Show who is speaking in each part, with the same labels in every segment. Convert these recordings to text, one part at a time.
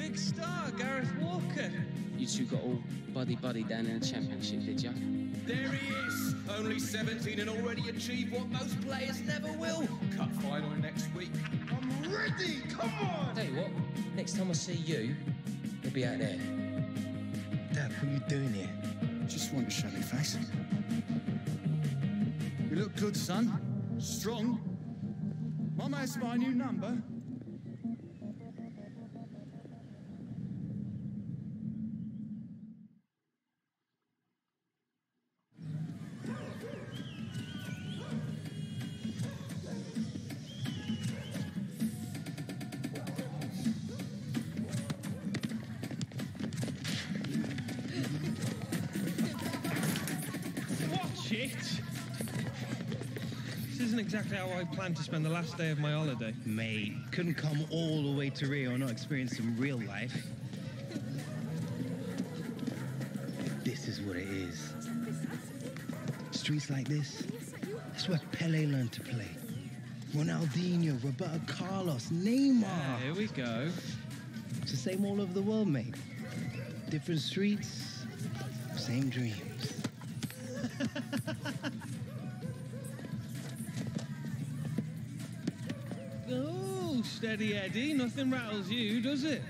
Speaker 1: big star, Gareth Walker.
Speaker 2: You two got all buddy-buddy down in the championship, did ya?
Speaker 3: There he is! Only 17 and already achieved what most players never will. Cup final next week. I'm ready! Come on!
Speaker 2: Tell you what, next time I see you, you'll be out there.
Speaker 4: Dad, what are you doing here?
Speaker 5: Just want to show me face. You look good, son. Strong. Mama has my new number.
Speaker 1: Shit! This isn't exactly how I planned to spend the last day of my holiday.
Speaker 4: Mate, couldn't come all the way to Rio and not experience some real life. This is what it is. Streets like this, that's where Pele learned to play. Ronaldinho, Roberto Carlos, Neymar.
Speaker 1: Yeah, here we go.
Speaker 4: It's the same all over the world, mate. Different streets, same dreams.
Speaker 1: Oh, steady Eddie, nothing rattles you, does it?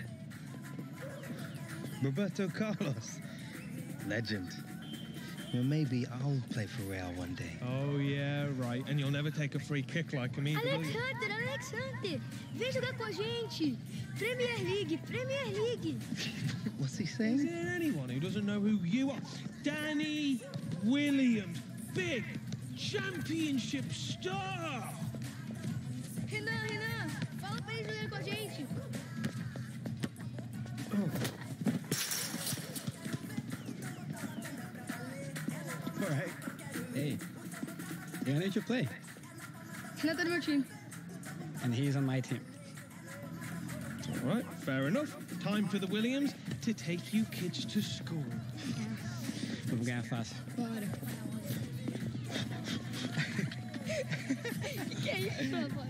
Speaker 4: Roberto Carlos, legend. Well, maybe I'll play for Real one day.
Speaker 1: Oh, yeah, right. And you'll never take a free kick like him either, will you?
Speaker 6: Alexander, vem jogar com a gente. Premier League, Premier League.
Speaker 4: What's he saying?
Speaker 1: Is there anyone who doesn't know who you are? Danny Williams, big championship star.
Speaker 6: Renan, fala pra ele jogar com a gente.
Speaker 5: All right. Hey, you're gonna to play.
Speaker 6: Renan tá no meu time.
Speaker 5: And he's on my team.
Speaker 1: All right, fair enough. Time for the Williams to take you kids to school.
Speaker 5: Vamos ganhar fácil.
Speaker 6: Bora. Que é isso, rapaz?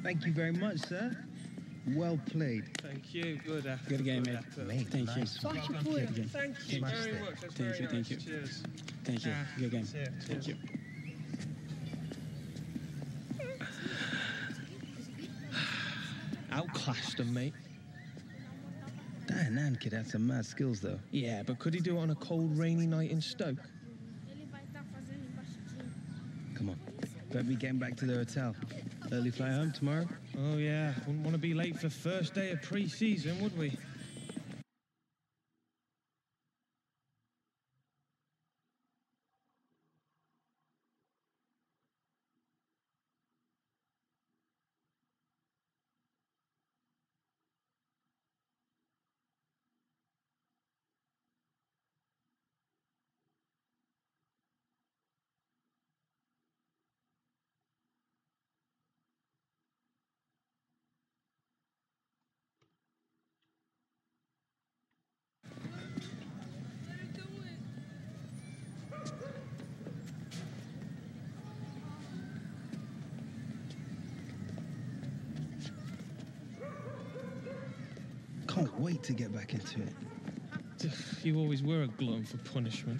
Speaker 4: Thank you very much, sir. Well played.
Speaker 1: Thank you. Good effort.
Speaker 2: Good game,
Speaker 1: good
Speaker 2: mate.
Speaker 1: effort.
Speaker 4: Mate,
Speaker 2: Thank you.
Speaker 4: nice.
Speaker 6: Sorte
Speaker 4: Well
Speaker 6: foi.
Speaker 4: done.
Speaker 1: Thank you
Speaker 4: Smash
Speaker 1: very
Speaker 4: it.
Speaker 1: much. That's
Speaker 2: Thank
Speaker 1: very
Speaker 2: you, thank
Speaker 1: nice.
Speaker 2: you.
Speaker 1: Cheers.
Speaker 2: Thank you. Good game.
Speaker 1: Yeah,
Speaker 2: Thank
Speaker 1: cheers.
Speaker 2: you.
Speaker 1: Outclassed him, mate.
Speaker 4: That Nan kid had some mad skills, though.
Speaker 1: Yeah, but could he do it on a cold, rainy night in Stoke?
Speaker 4: Come on. Better be getting back to the hotel. Early flight home tomorrow.
Speaker 1: Oh, yeah. Wouldn't want to be late for first day of pre-season, would we?
Speaker 4: Can't wait to get back into it.
Speaker 1: You always were a glutton for punishment.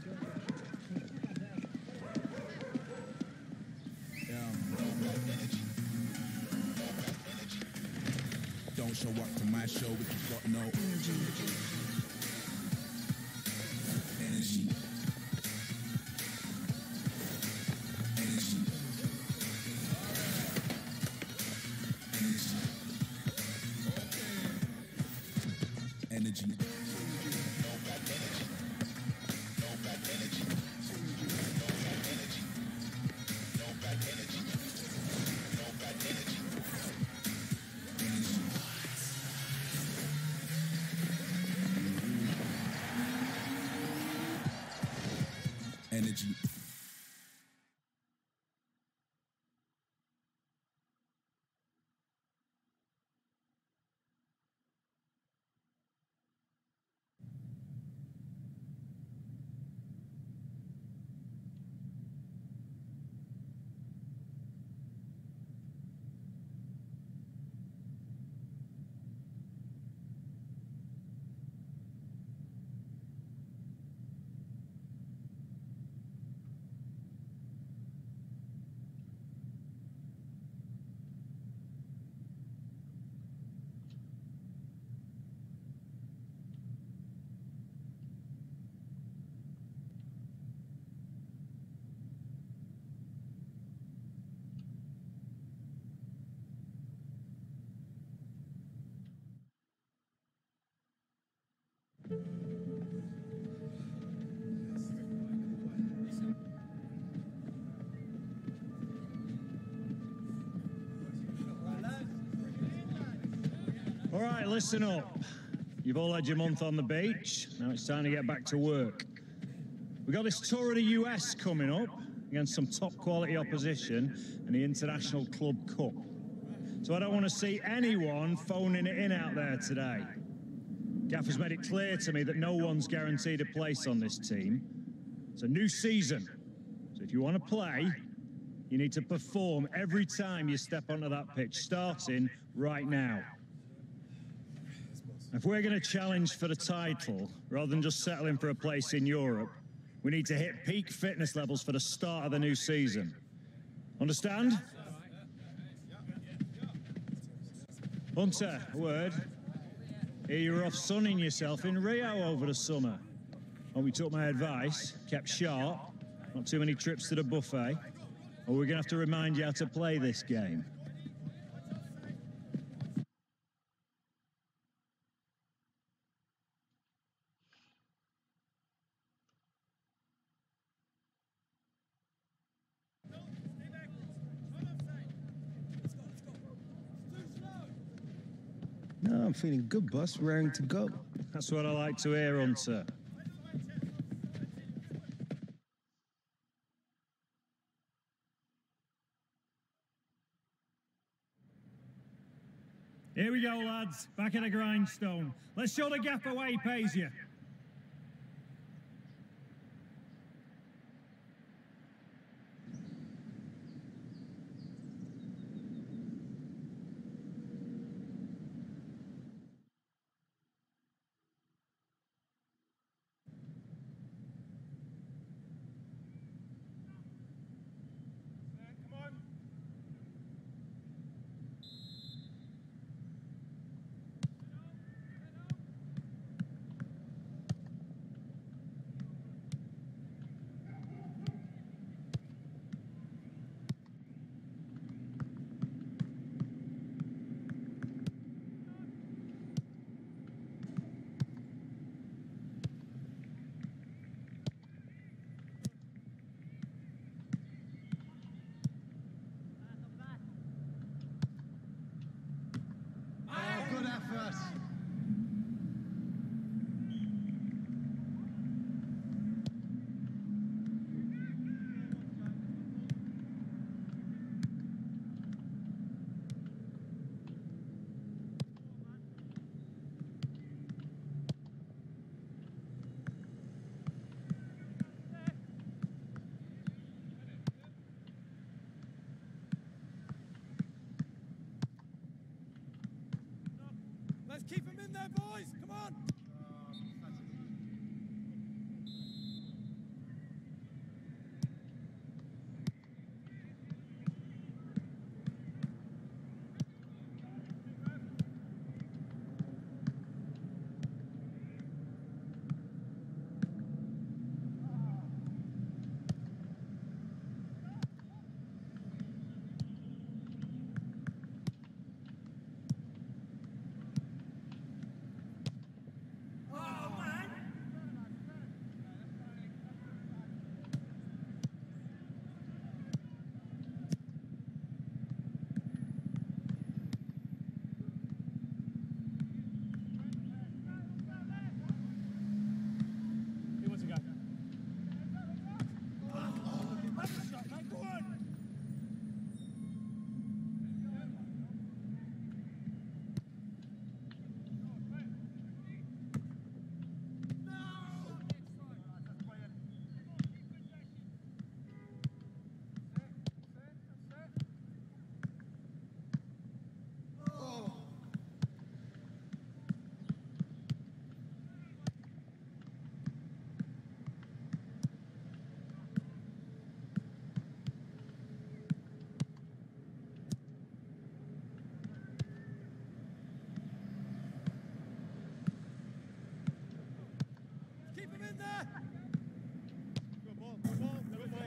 Speaker 5: Don't show up to my show if you got no energy. Energy. Energy. Energy.
Speaker 7: All right, listen up. You've all had your month on the beach. Now it's time to get back to work. We've got this tour of the US coming up against some top quality opposition in the International Club Cup. So I don't want to see anyone phoning it in out there today. Gaffer's made it clear to me that no one's guaranteed a place on this team. It's a new season. So if you want to play, you need to perform every time you step onto that pitch, starting right now. If we're going to challenge for the title, rather than just settling for a place in Europe, we need to hit peak fitness levels for the start of the new season. Understand? Hunter, a word. Here you were off sunning yourself in Rio over the summer. Hope you took my advice, kept sharp, not too many trips to the buffet, or we're going to have to remind you how to play this game.
Speaker 4: No, I'm feeling good, boss. Raring to go.
Speaker 7: That's what I like to hear, Hunter. Here we go, lads. Back at the grindstone. Let's show the gaffer why he pays you.
Speaker 5: us.
Speaker 3: Let's keep him in there, boys. Come on. Keep him in there. Good ball, good ball, good ball.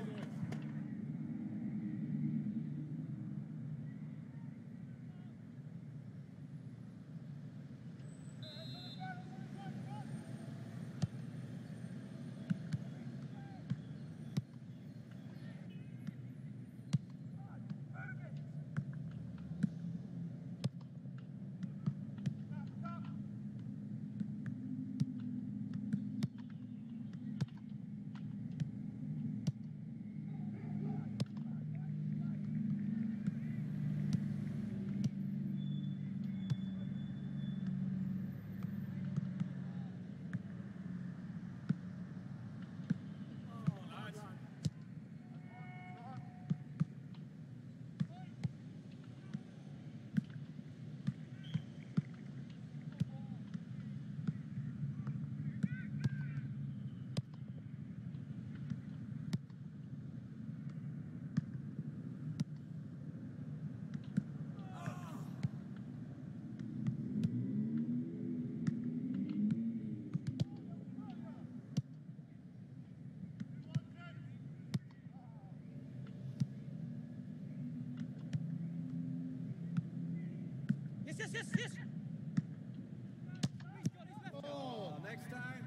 Speaker 3: Yes. Oh, next time.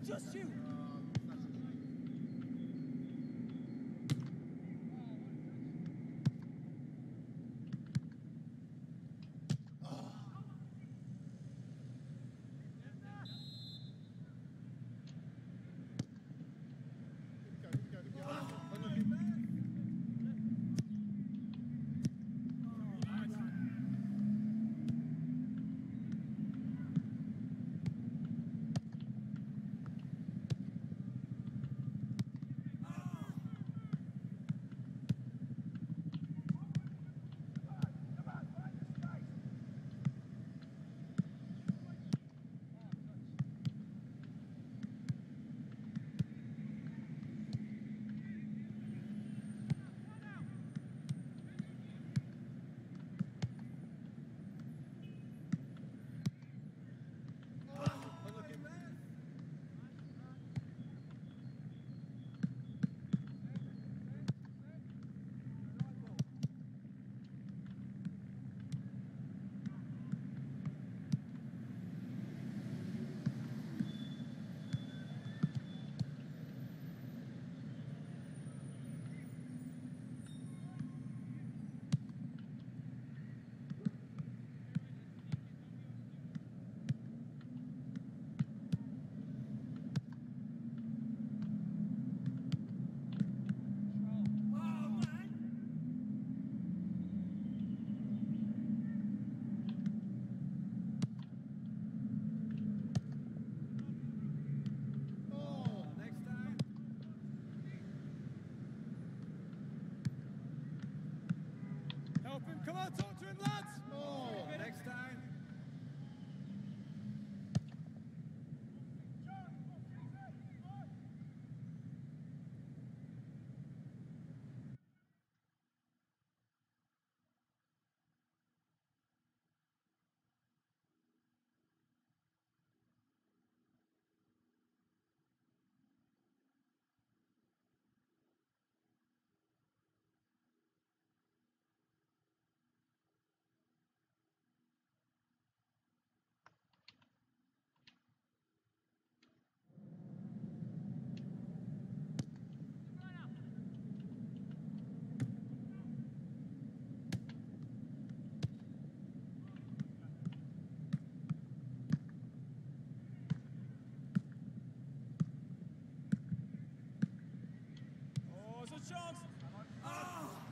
Speaker 8: Just you. Come on, talk to him, lads! Oh, next time. Chance. Oh.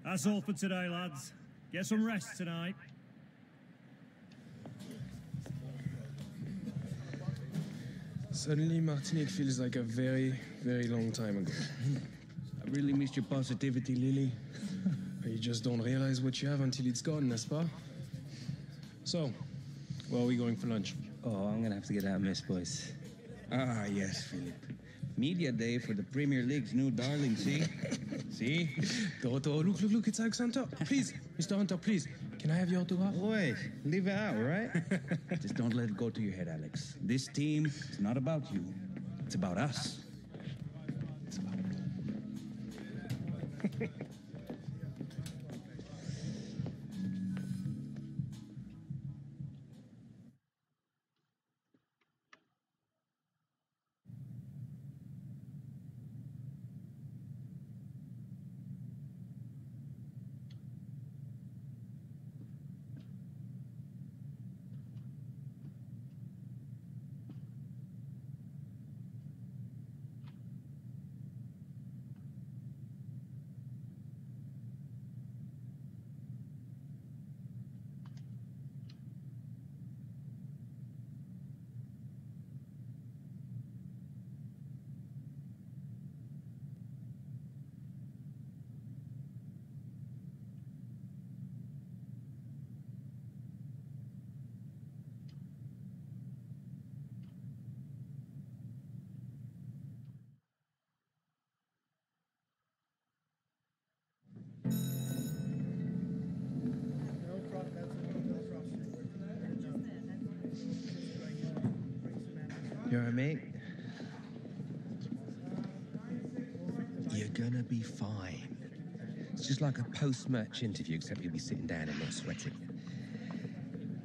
Speaker 7: That's all for today, lads. Get some rest tonight.
Speaker 9: Suddenly, Martinique feels like a very, very long time ago.
Speaker 10: I really missed your positivity, Lily.
Speaker 9: You just don't realize what you have until it's gone, n'est-ce pas? So, where are we going for lunch?
Speaker 10: Oh, I'm gonna have to get out, Miss Boys. Ah, yes, Philip. Media day for the Premier League's new darling, see? See?
Speaker 9: Doroto, look, it's Alexander. Please, Mr. Hunter, please. Can I have your autograph?
Speaker 10: Wait, leave it out, right? Just don't let it go to your head, Alex. This team is not about you. It's about us. It's about
Speaker 4: You alright, mate? You're gonna be fine. It's just like a post-match interview, except you'll be sitting down and not sweating.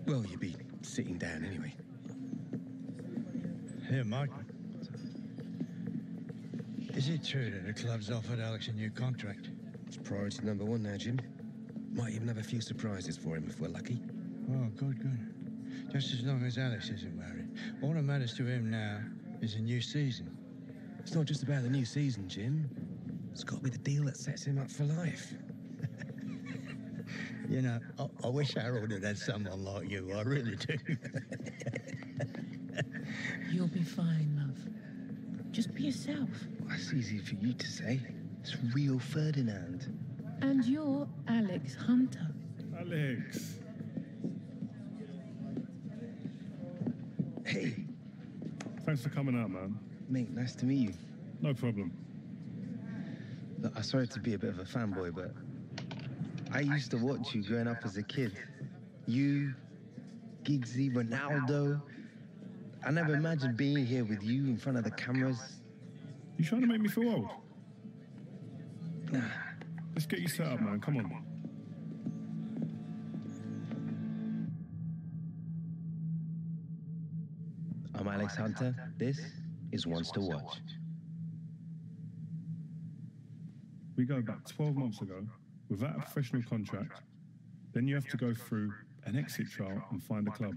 Speaker 4: Well, you'll be sitting down anyway.
Speaker 11: Here, Michael. Is it true that the club's offered Alex a new contract?
Speaker 4: It's priority number one now, Jim. Might even have a few surprises for him if we're lucky.
Speaker 11: Oh, good, good. Just as long as Alex isn't worried. All that matters to him now is a new season.
Speaker 4: It's not just about the new season, Jim. It's got to be the deal that sets him up for life.
Speaker 11: You know, I wish Harold had someone like you. I really do.
Speaker 12: You'll be fine, love. Just be yourself.
Speaker 4: That's easy for you to say. It's real Ferdinand.
Speaker 12: And you're Alex Hunter.
Speaker 7: Alex.
Speaker 4: Hey.
Speaker 7: Thanks for coming out, man.
Speaker 4: Mate, nice to meet you.
Speaker 7: No problem.
Speaker 4: Look, I'm sorry to be a bit of a fanboy, but I used to watch you growing up as a kid. You, Giggsy, Ronaldo. I never imagined being here with you in front of the cameras.
Speaker 7: You trying to make me feel old?
Speaker 4: Nah.
Speaker 7: Let's get you set up, man. Come on.
Speaker 4: I'm Alex Hunter. This is Ones to Watch.
Speaker 7: We go back 12 months ago without a professional contract. Then you have to go through an exit trial and find a club.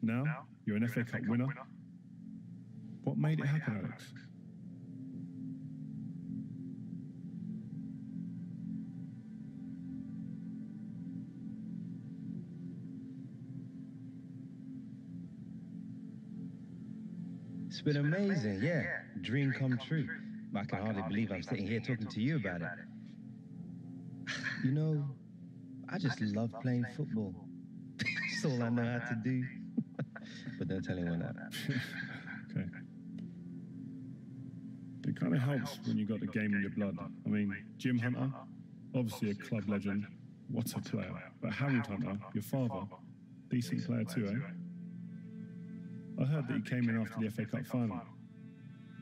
Speaker 7: Now, you're an FA Cup winner. What made it happen, Alex?
Speaker 4: It's been amazing, yeah. Dream come true. I can hardly believe I'm sitting here talking to you about it. You know, I just love playing football. It's all I know how to do. But don't tell anyone that.
Speaker 7: Okay. It kind of helps when you got the game in your blood. I mean, Jim Hunter, obviously a club legend. What a player. But Harold Hunter, your father, decent player too, eh? I heard that he came in after the FA Cup final.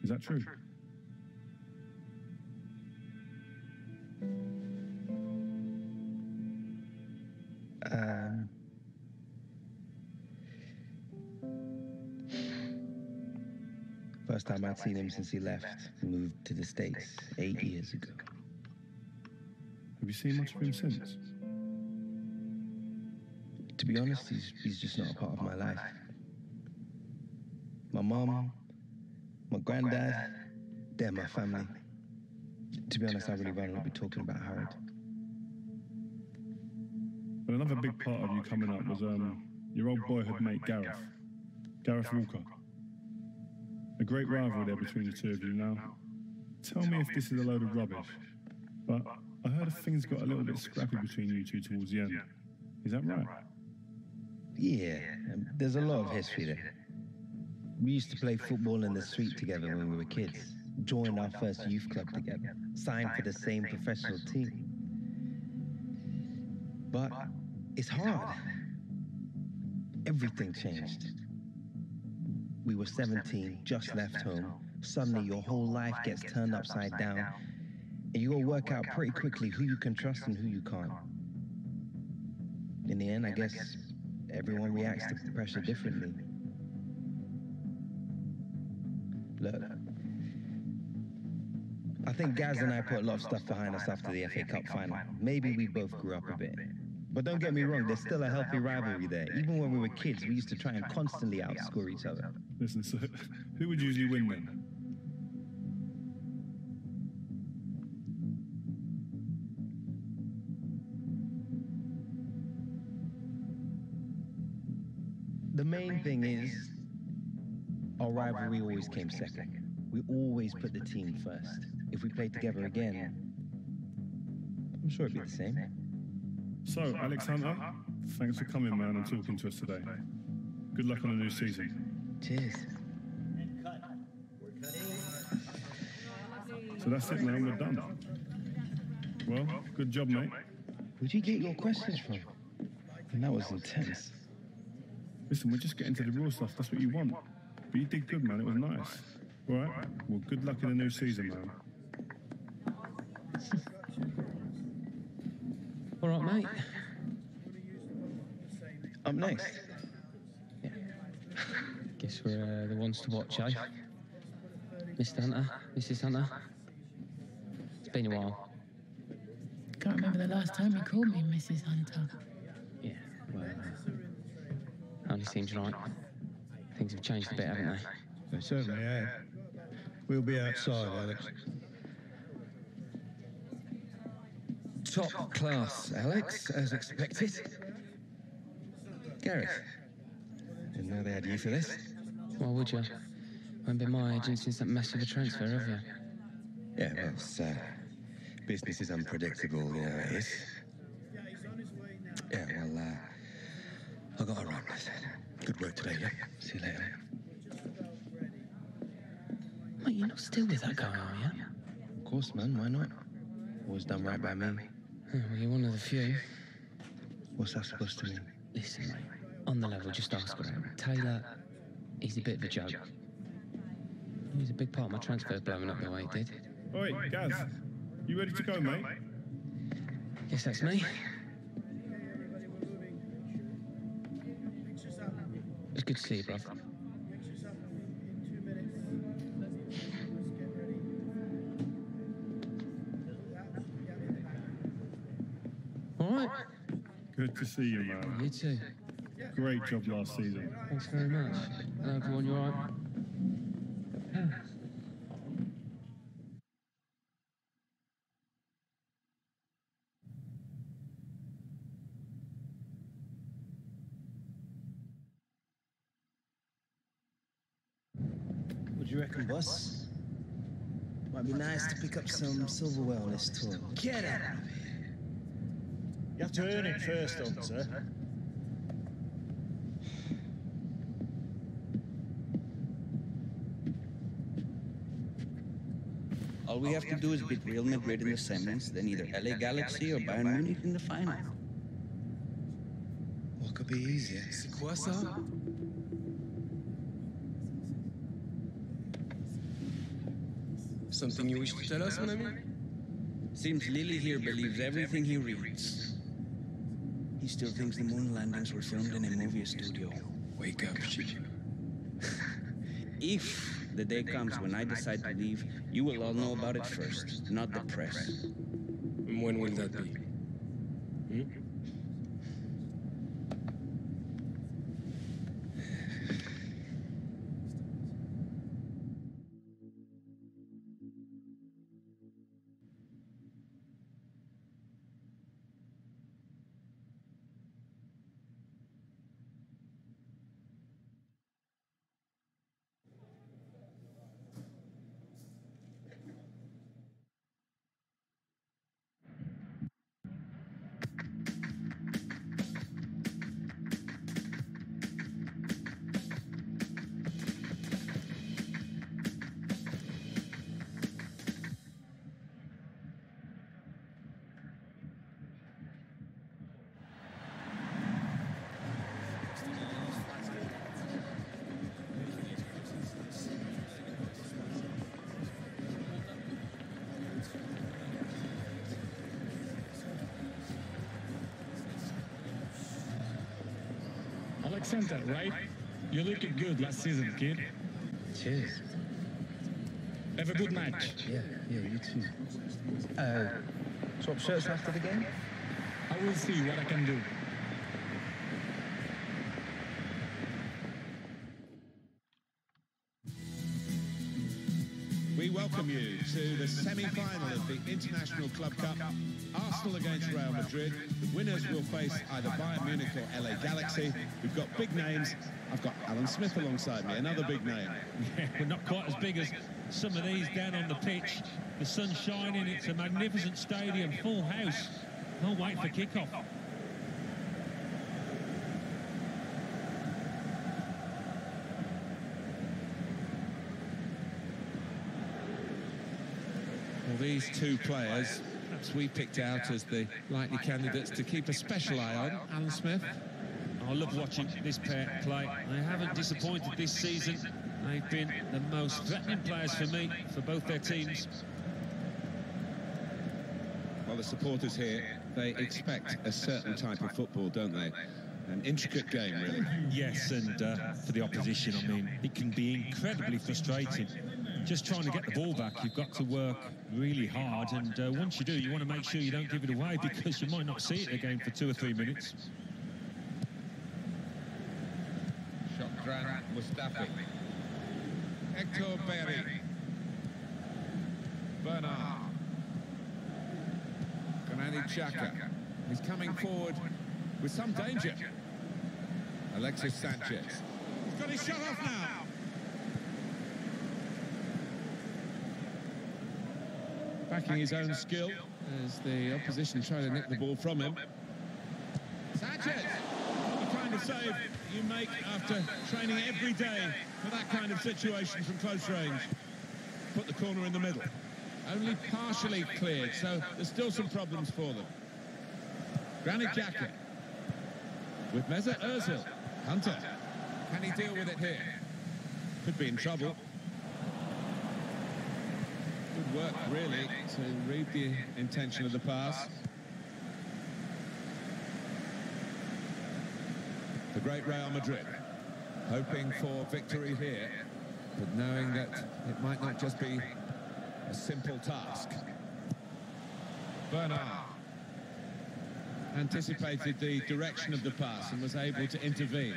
Speaker 7: Is that true?
Speaker 4: First time I'd seen him since he left, moved to the States 8 years ago.
Speaker 7: Have you seen much of him since?
Speaker 4: To be honest, he's just not a part of my life. My mom, my granddad, they're my family. To be honest, I really rather not be talking about Harold.
Speaker 7: But another big part of you coming up was your old boyhood mate Gareth Walker. A great rivalry there between the two of you. Now, tell me if this is a load of rubbish, but I heard things got a little bit scrappy between you two towards the end. Is that right?
Speaker 4: Yeah, there's a lot of history there. We used to play football in the street together when we were kids, joined our first youth club together, signed for the same professional team. But it's hard. Everything changed. We were 17, just left home. Suddenly your whole life gets turned upside down, and you gotta work out pretty quickly who you can trust and who you can't. In the end, I guess everyone reacts to pressure differently. Look, I think Gaz and I put a lot of stuff behind us after the FA Cup final. Maybe we both grew up a bit. But don't get me wrong, there's still a healthy rivalry there. Even when we were kids, we used to try and constantly outscore each other.
Speaker 7: Listen, so who would usually win then?
Speaker 4: The main thing is, our rivalry always came second. We always put the team first. If we played together again, I'm sure it'd be the same.
Speaker 7: So, Alex Hunter, thanks for coming, man, and talking to us today. Good luck on the new season.
Speaker 4: Cheers.
Speaker 7: So that's it, man. We're done.
Speaker 9: Well, good job, mate.
Speaker 4: Where'd you get your questions from? And that was intense.
Speaker 9: Listen, we're just getting to the real stuff. That's what you want. But you did good, man. It was nice. All right? Well, good luck in the new season, man.
Speaker 2: All right, mate.
Speaker 4: Up next.
Speaker 2: Yeah. Guess we're the ones to watch, eh? Mr. Hunter, Mrs. Hunter. It's been a while.
Speaker 12: Can't remember the last time you called me Mrs. Hunter.
Speaker 2: Yeah, well, only seems right. Things have changed a bit, haven't they?
Speaker 11: They certainly have. We'll be outside, Alex.
Speaker 10: Top class, Alex, as expected. Gareth, didn't know they had you for this.
Speaker 2: Why would you? Won't been my agent since that massive transfer, have you?
Speaker 10: Yeah, well, it's, business is unpredictable, you know it is. Yeah, well, I got to run. Good work today, yeah? See you later.
Speaker 2: Mate, you're not still with that guy, are you?
Speaker 4: Of course, man. Why not? Always done right by me.
Speaker 2: Oh, well, you're one of the few.
Speaker 4: What's that supposed to mean?
Speaker 2: Listen, mate. On the level, just ask around. Taylor, he's a bit of a joke. He was a big part of my transfer blowing up the way he did.
Speaker 9: Oi, Gaz, you ready to go, mate?
Speaker 2: Guess that's me. It's good to see you, bruv. All right.
Speaker 9: Good to see you, man.
Speaker 2: You too.
Speaker 9: Great job last season.
Speaker 2: Thanks very much. Hello, everyone. You all right?
Speaker 4: What do you reckon, boss? Might be nice to pick up some silverware on this tour. Get out of here.
Speaker 7: You have to earn it first, Hunter.
Speaker 10: All we have to do is beat Real Madrid in the semis, then either LA Galaxy or Bayern Munich in the final.
Speaker 4: What could be easier?
Speaker 9: C'est quoi ça?
Speaker 13: Something you wish to tell us, mon ami?
Speaker 10: Seems Lily here believes everything he reads. He still thinks the moon landings were filmed in a movie studio.
Speaker 13: Wake up, shit.
Speaker 10: If the day comes when I decide to leave, you will all know about it first, not the press.
Speaker 13: And when will that be?
Speaker 14: Alexander, right? You looked good last season, kid.
Speaker 4: Cheers.
Speaker 14: Have a good match.
Speaker 4: Yeah, you too. Swap shirts after the game?
Speaker 14: I will see what I can do.
Speaker 15: We welcome you to the semi-final of the International Club Cup. Arsenal against Real Madrid. The winners will face either Bayern Munich or LA Galaxy. We've got big names. I've got Alan Smith alongside me, another big name.
Speaker 1: Yeah, but not quite as big as some of these down on the pitch. The sun's shining, it's a magnificent stadium, full house. Can't wait for kickoff.
Speaker 15: Well, these two players perhaps we picked out as the likely candidates to keep a special eye on, Alan Smith?
Speaker 1: I love watching this pair play. They haven't disappointed this season. They've been the most threatening players for me, for both their teams.
Speaker 15: Well, the supporters here, they expect a certain type of football, don't they? An intricate game, really.
Speaker 1: Yes, and for the opposition, I mean, it can be incredibly frustrating. Just trying to get the ball back, you've got to work really hard, and once you do, you want to make sure you don't give it away, because you might not see it again for 2 or 3 minutes.
Speaker 15: Shotran Mustafi. Hector Berry. Bernard. Granadi Xhaka. He's coming forward with some danger. Alexis Sanchez. He's got his shot off now. Backing his own skill as the opposition try to nick the ball from him. Sanchez! The kind of save you make after training every day for that kind of situation from close range. Put the corner in the middle. Only partially cleared, so there's still some problems for them. Granit Xhaka with Mesut Ozil. Hunter, can he deal with it here? Could be in trouble. Good work, really, to read the intention of the pass. The great Real Madrid, hoping for victory here, but knowing that it might not just be a simple task. Bernard anticipated the direction of the pass and was able to intervene.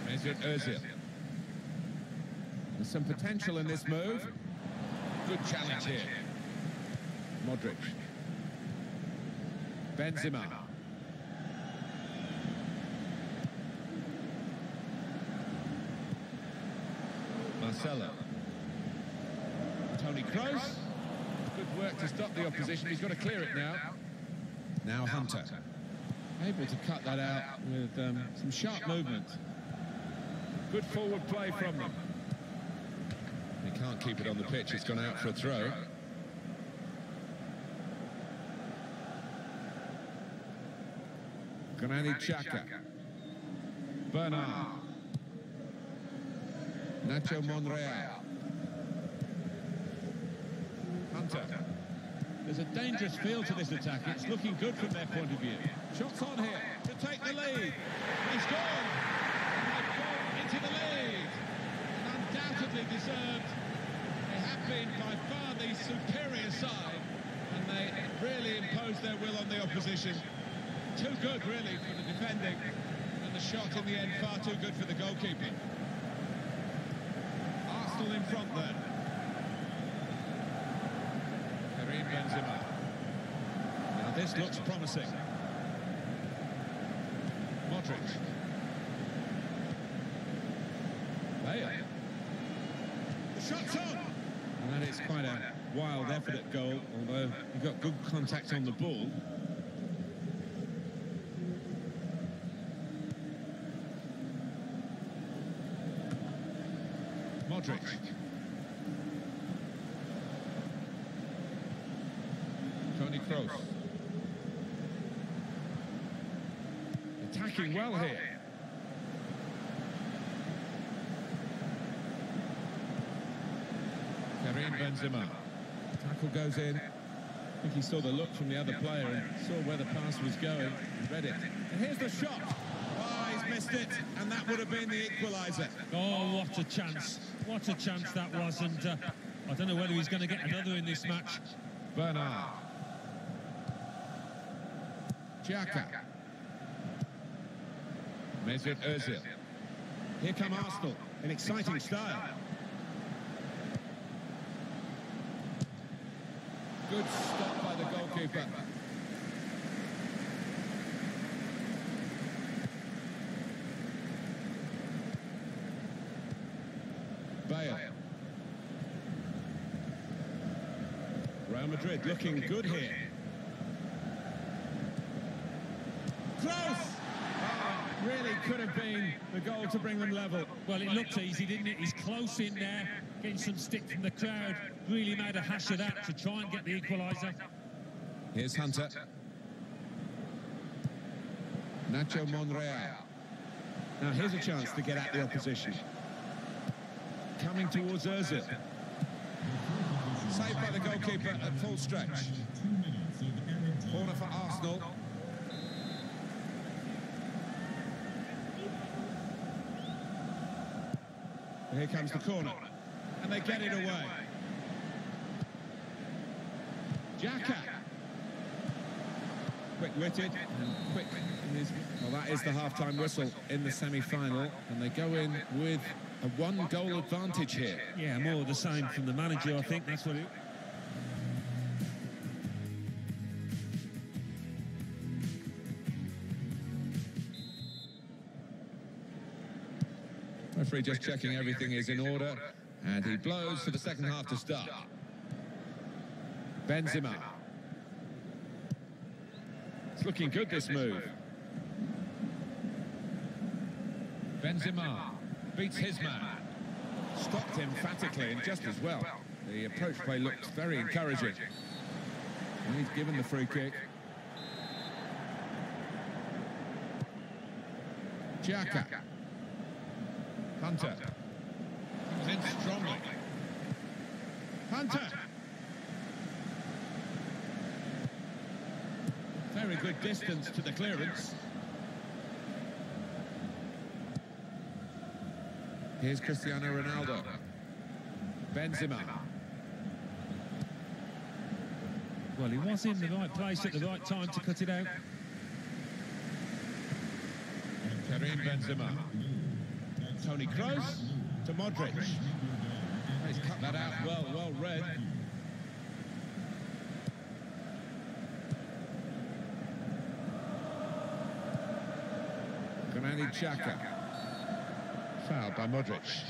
Speaker 15: Mesut Ozil. There's some potential in this move. Good challenge here. Modric. Benzema. Marcelo. Toni Kroos. Good work to stop the opposition. He's got to clear it now. Now Hunter. Able to cut that out with some sharp movement. Good forward play from them. They can't keep it on the pitch. It's gone out for a throw. Granit Xhaka. Bernard. Nacho Monreal. Hunter. There's a dangerous feel to this attack. It's looking good from their point of view. Shots on here to take the lead. He's gone. They've gone into the lead. And undoubtedly deserved. They have been by far the superior side, and they really imposed their will on the opposition. Too good, really, for the defending, and the shot in the end far too good for the goalkeeper. Arsenal in front there. Karim Benzema. Now this looks promising. Modric. Bale. The shot's on! And that is quite a wild effort at goal, although he got good contact on the ball. Modric. Toni Kroos. Attacking well here. Karim Benzema. Tackle goes in. I think he saw the look from the other player and saw where the pass was going and read it. And here's the shot. Oh, he's missed it, and that would have been the equaliser.
Speaker 1: Oh, what a chance. What a chance that was, and I don't know whether he's going to get another in this match.
Speaker 15: Bernard. Xhaka. Mesut Ozil. Here come Arsenal in exciting style. Good stop by the goalkeeper. Bale. Real Madrid looking good here. Close! Oh, Really could have been the goal to bring them level.
Speaker 1: Well, it looked easy, didn't it? He's close in there, getting some stick from the crowd. Really made a hash of that to try and get the equaliser.
Speaker 15: Here's Hunter. Nacho Monreal. Now here's a chance to get at the opposition. Coming towards Ozil. Saved by the goalkeeper at full stretch. Corner for Arsenal. Here comes the corner. And they get it away. Xhaka. Quick-witted and quick in his... Well, that is the half-time whistle in the semi-final. And they go in with a one-goal advantage here.
Speaker 1: Yeah, more of the same from the manager, I think. That's what it...
Speaker 15: Referee just checking everything is in order, and he blows for the second half to start. Benzema. It's looking good, this move. Benzema beats his man. Stopped emphatically and just as well. The approach play looked very encouraging. And he's given the free kick. Xhaka. Hunter. Comes in strongly. Hunter. Very good distance to the clearance. Here's Cristiano Ronaldo. Benzema.
Speaker 1: Well, he was in the right place at the right time to cut it out.
Speaker 15: Karim Benzema. Toni Kroos to Modric. He's cut that out well read. Granit Xhaka. Fouled by Modric.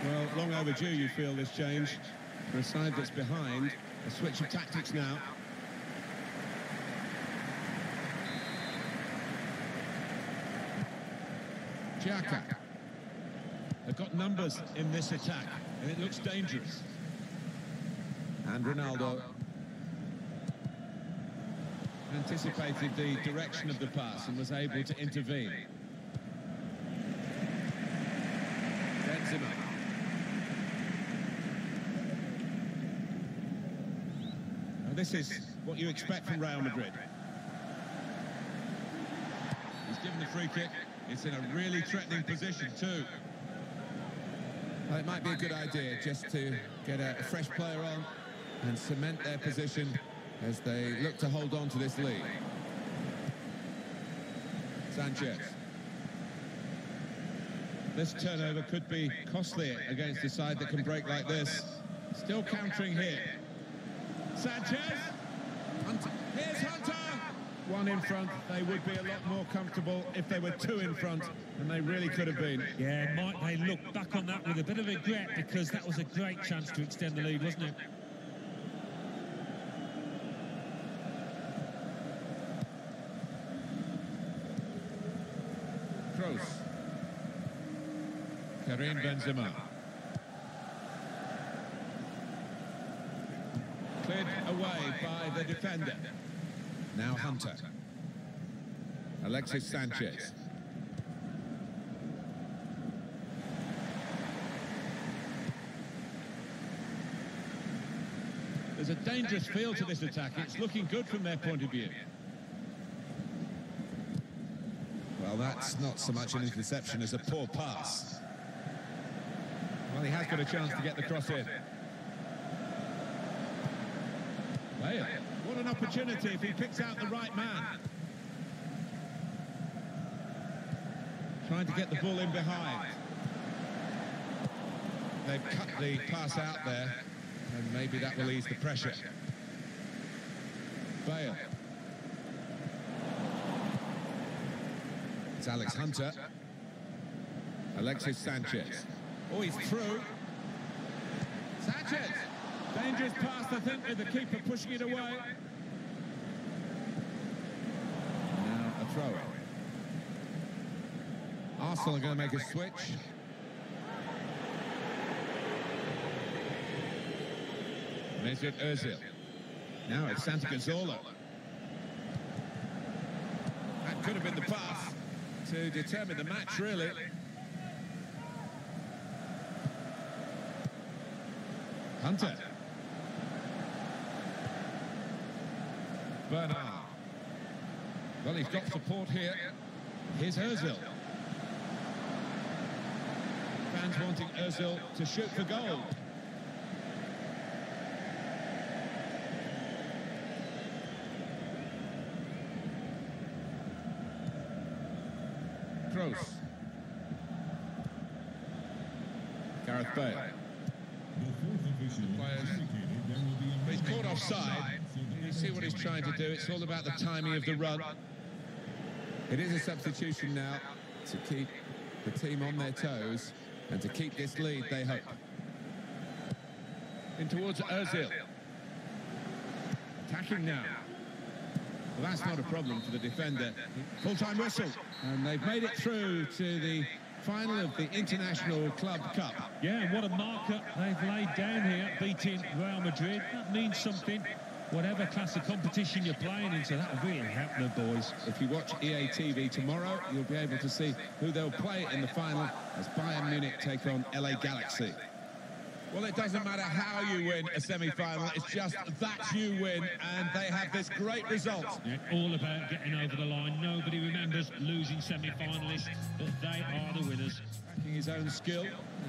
Speaker 15: Well, long overdue, you feel, this change. For a side that's behind, a switch of tactics now. Xhaka. They've got numbers in this attack, and it looks dangerous. And Ronaldo anticipated the direction of the pass and was able to intervene. Benzema. Now this is what you expect from Real Madrid. He's given the free kick. It's in a really threatening position too. Well, it might be a good idea just to get a fresh player on and cement their position as they look to hold on to this lead. Sanchez. This turnover could be costly against a side that can break like this. Still countering here. Sanchez. Hunter. Here's Hunter. One in front, they would be a lot more comfortable if they were two in front, and they really could have been.
Speaker 1: Yeah, might they look back on that with a bit of regret, because that was a great chance to extend the lead, wasn't it?
Speaker 15: Kroos. Karim Benzema. Cleared away by the defender. Now Hunter. Alexis Sanchez. There's a dangerous feel to this attack. It's looking good from their point of view. Well, that's not so much an interception as a poor pass. Well, he has got a chance to get the cross in. Bale. What an opportunity if he picks out the right man. Trying to get the ball in behind. They've cut the pass out there, and maybe that will ease the pressure. Bale. It's Alex Hunter. Alexis Sanchez. Oh, he's through. Sanchez. Dangerous pass, I think, with the keeper pushing it away. Now a throw. Arsenal are going to make a switch. Mesut Ozil. Now it's Santi Cazorla. That could have been the pass to determine the match, really. Hunter. Bernard. Well, he's got support here. Here's Ozil. Fans wanting Ozil to shoot for goal. Kroos. Gareth Bale. Players. He's caught offside. You see what he's trying to do. It's all about the timing of the run. It is a substitution now to keep the team on their toes and to keep this lead, they hope. In towards Ozil. Attacking now. Well, that's not a problem for the defender. Full-time whistle. And they've made it through to the final of the International Club Cup.
Speaker 1: Yeah, and what a marker they've laid down here, beating Real Madrid. That means something. Whatever class of competition you're playing into, that'll really help the boys.
Speaker 15: If you watch EA TV tomorrow, you'll be able to see who they'll play in the final as Bayern Munich take on LA Galaxy. Well, it doesn't matter how you win a semi-final, it's just that you win, and they have this great result.
Speaker 1: Yeah, all about getting over the line. Nobody remembers losing semi-finalists, but they are the winners.
Speaker 15: Tracking his own skill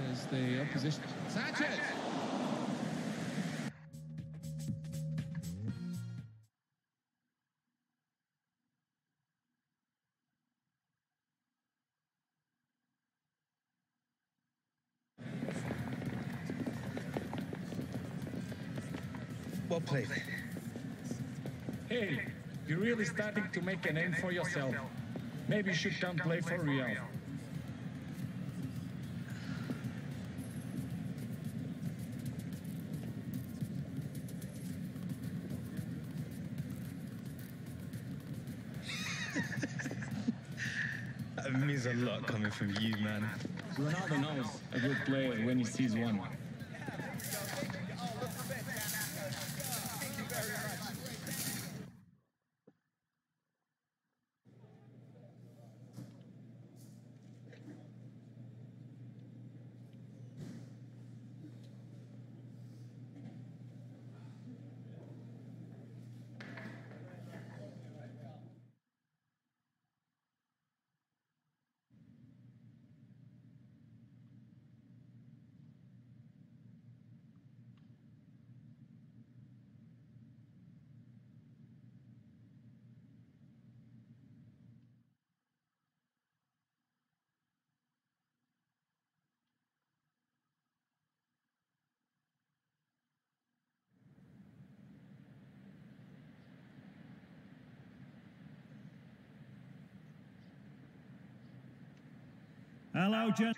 Speaker 15: as the opposition. Sanchez!
Speaker 4: Well played.
Speaker 14: Hey, you're really starting to make a name for yourself. Maybe you should come play for Real.
Speaker 4: That means a lot coming from you, man.
Speaker 14: Ronaldo knows a good player when he sees one.
Speaker 7: Hello, Jen.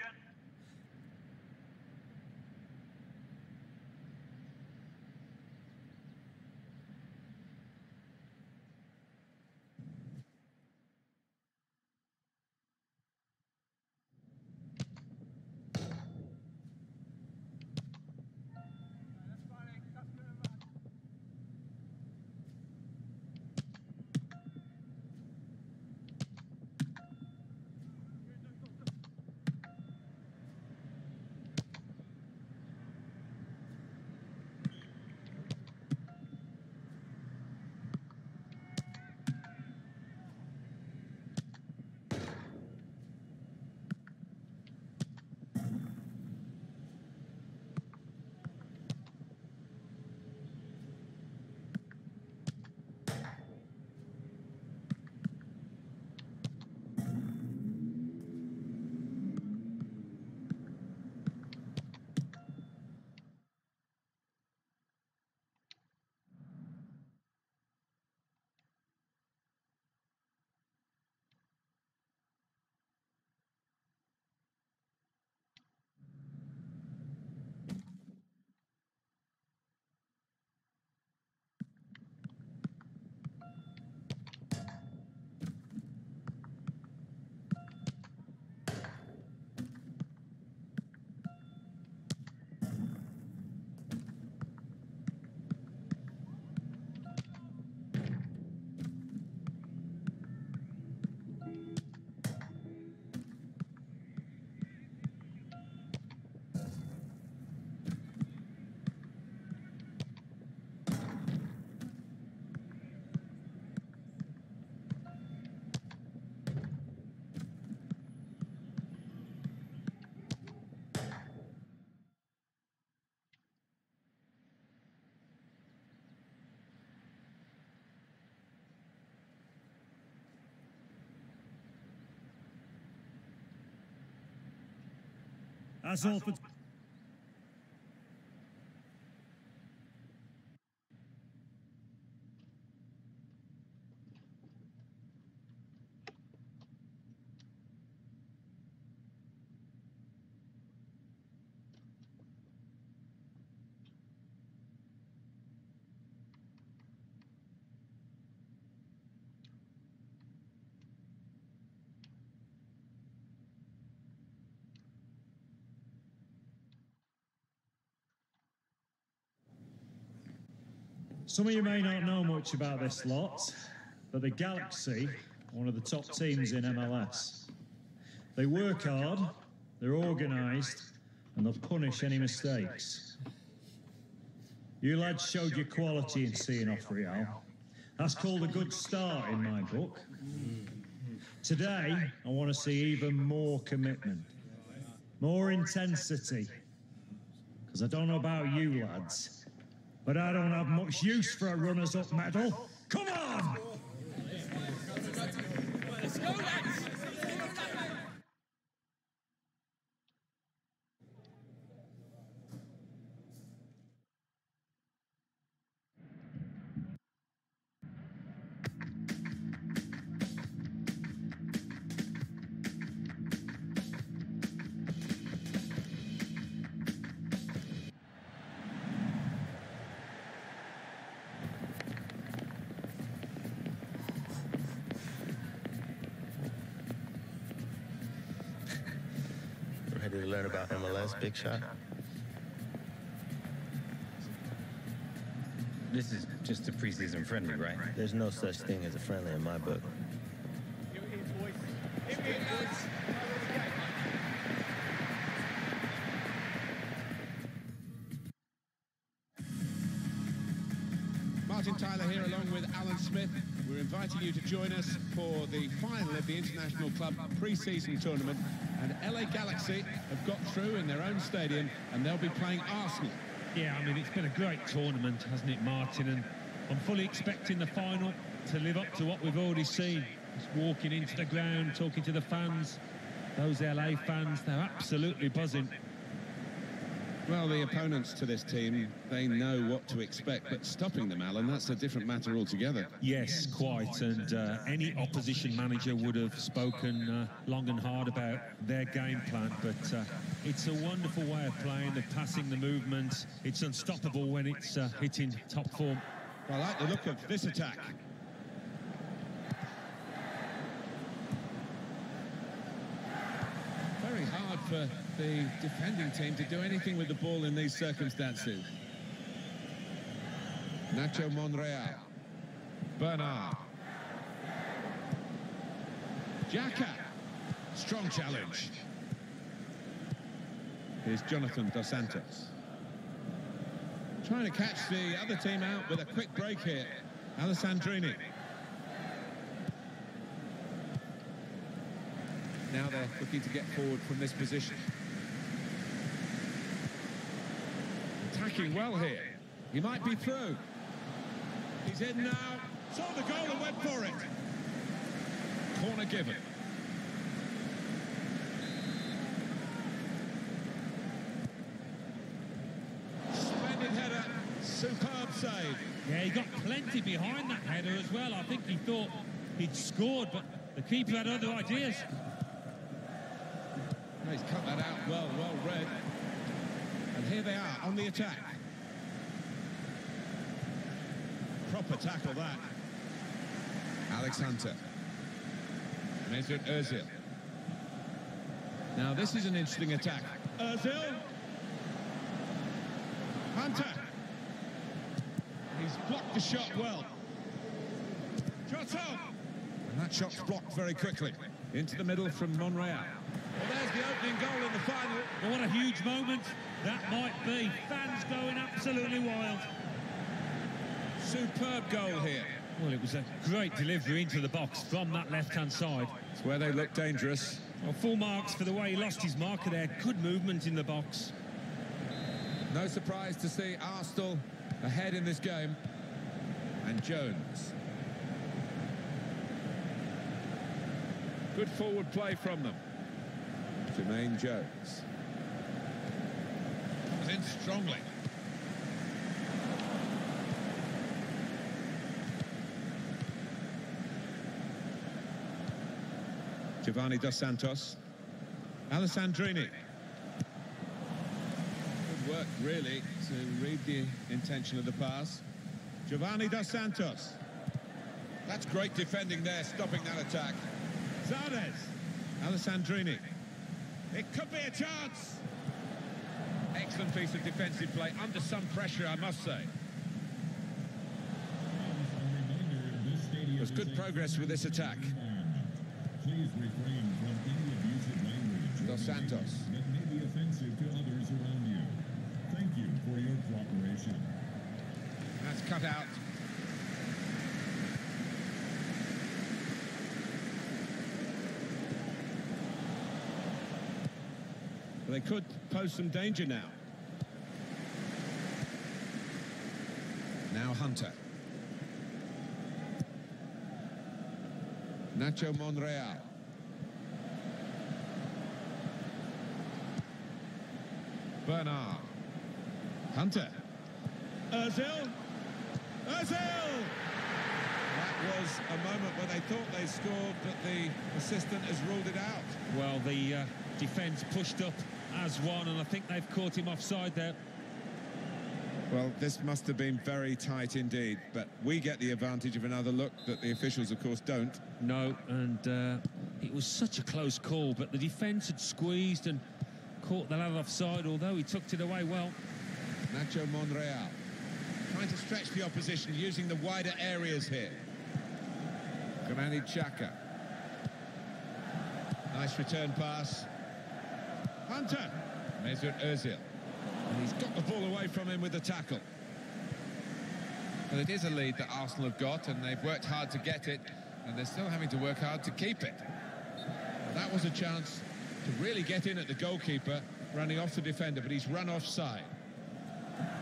Speaker 7: That's all for... Some of you may not know much about this lot, but the Galaxy are one of the top teams in MLS. They work hard, they're organised, and they'll punish any mistakes. You lads showed your quality in seeing off Real. That's called a good start in my book. Today, I want to see even more commitment, more intensity, because I don't know about you lads, but I don't have much use for a runners-up medal. Come on!
Speaker 3: Let's go, lads!
Speaker 4: Ready to learn about MLS, Big Shot?
Speaker 16: This is just a preseason friendly, right?
Speaker 4: There's no such thing as a friendly in my book.
Speaker 15: Martin Tyler here along with Alan Smith. We're inviting you to join us for the final of the International Club pre-season tournament. And LA Galaxy have got through in their own stadium and they'll be playing Arsenal.
Speaker 1: Yeah, I mean, it's been a great tournament, hasn't it, Martin? And I'm fully expecting the final to live up to what we've already seen. Just walking into the ground, talking to the fans. Those LA fans, they're absolutely buzzing.
Speaker 15: Well, the opponents to this team, they know what to expect, but stopping them, Alan, that's a different matter altogether.
Speaker 1: Yes, quite, and any opposition manager would have spoken long and hard about their game plan, but it's a wonderful way of playing, the passing, the movement. It's unstoppable when it's hitting top form.
Speaker 15: I like the look of this attack. Very hard for the defending team to do anything with the ball in these circumstances. Nacho Monreal. Bernard. Xhaka. Strong challenge. Here's Jonathan Dos Santos. Trying to catch the other team out with a quick break here. Alessandrini. Now they're looking to get forward from this position. Attacking well here. He might be through. He's in now. Saw the goal and went for it. Corner given. Splendid header. Superb save.
Speaker 1: Yeah, he got plenty behind that header as well. I think he thought he'd scored, but the keeper had other ideas.
Speaker 15: He's cut that out well read. And here they are on the attack. Proper tackle that. Alex Hunter. Mesut Ozil. Now this is an interesting attack. Ozil. Hunter. He's blocked the shot well. Shot on. And that shot's blocked very quickly. Into the middle from Monreal. Well, there's the opening goal in the final.
Speaker 1: Well, what a huge moment that might be. Fans going absolutely wild.
Speaker 15: Superb goal here.
Speaker 1: Well, it was a great delivery into the box from that left-hand side.
Speaker 15: It's where they look dangerous.
Speaker 1: Well, full marks for the way he lost his marker there. Good movement in the box.
Speaker 15: No surprise to see Arsenal ahead in this game. And Jones. Good forward play from them. Jermaine Jones. Comes in strongly. Giovanni Dos Santos. Alessandrini. Good work, really, to read the intention of the pass. Giovanni Dos Santos. That's great defending there, stopping that attack. Zardes. Alessandrini. It could be a chance. Excellent piece of defensive play, under some pressure, I must say. There's good progress with this attack.
Speaker 17: Please refrain from any abusive language
Speaker 15: Dos Santos.
Speaker 17: that may be offensive to others around you. Thank you for your cooperation.
Speaker 15: That's cut out. They could pose some danger now. Now Hunter. Nacho Monreal. Bernard. Hunter. Ozil. Ozil! That was a moment where they thought they scored, but the assistant has ruled it out.
Speaker 1: Well, the defence pushed up as one, and I think they've caught him offside there.
Speaker 15: Well, this must have been very tight indeed, but we get the advantage of another look that the officials, of course, don't.
Speaker 1: No, and it was such a close call, but the defence had squeezed and caught the lad offside, although he tucked it away well.
Speaker 15: Nacho Monreal trying to stretch the opposition, using the wider areas here. Granit Xhaka. Nice return pass. Hunter. Mesut Ozil. And he's got the ball away from him with the tackle. Well, it is a lead that Arsenal have got, and they've worked hard to get it, and they're still having to work hard to keep it. That was a chance to really get in at the goalkeeper, running off the defender, but he's run offside.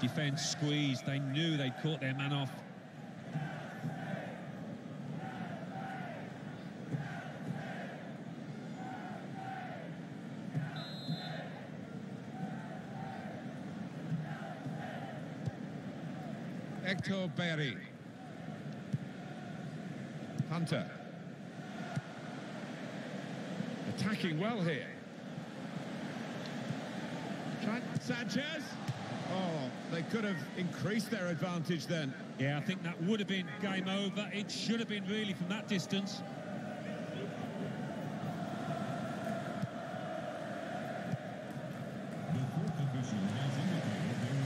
Speaker 1: Defence squeezed. They knew they'd caught their man off.
Speaker 15: Hector Bellerin. Hunter. Attacking well here. Trent Sanchez. Oh, they could have increased their advantage then.
Speaker 1: Yeah, I think that would have been game over. It should have been really from that distance.